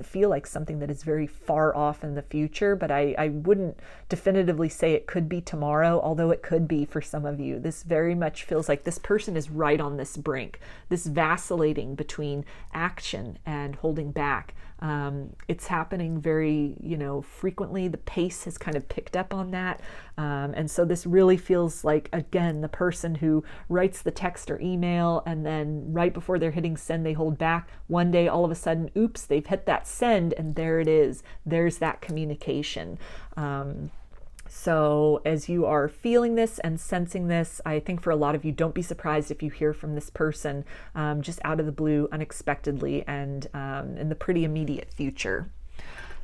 S1: feel like something that is very far off in the future, but I wouldn't definitively say it could be tomorrow, although it could be for some of you. This very much feels like this person is right on this brink, this vacillating between action and holding back. It's happening very, frequently. The pace has kind of picked up on that. And so this really feels like, again, the person who writes the text or email and then right before they're hitting send, they hold back. One day, all of a sudden, oops, they've hit that send and there it is. There's that communication. So as you are feeling this and sensing this, I think for a lot of you, don't be surprised if you hear from this person just out of the blue, unexpectedly, and in the pretty immediate future.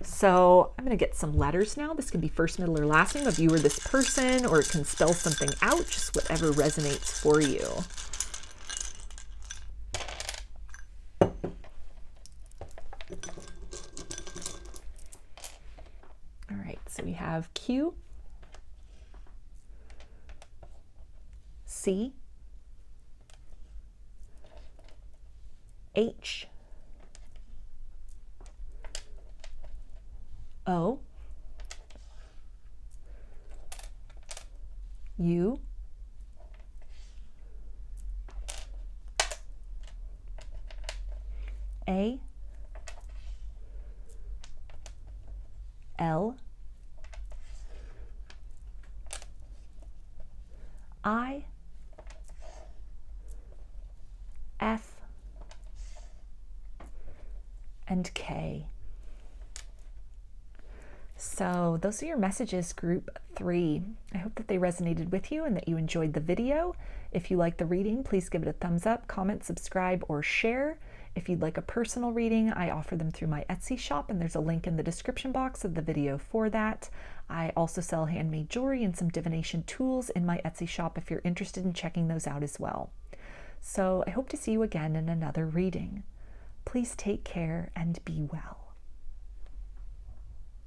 S1: So I'm going to get some letters now. This can be first, middle, or last name of you or this person, or it can spell something out, just whatever resonates for you. All right, so we have Q, C, H, O, U, A, L, I, F, and K. So those are your messages, group 3. I hope that they resonated with you and that you enjoyed the video. If you like the reading, please give it a thumbs up, comment, subscribe, or share. If you'd like a personal reading, I offer them through my Etsy shop, and there's a link in the description box of the video for that. I also sell handmade jewelry and some divination tools in my Etsy shop if you're interested in checking those out as well. So I hope to see you again in another reading. Please take care and be well.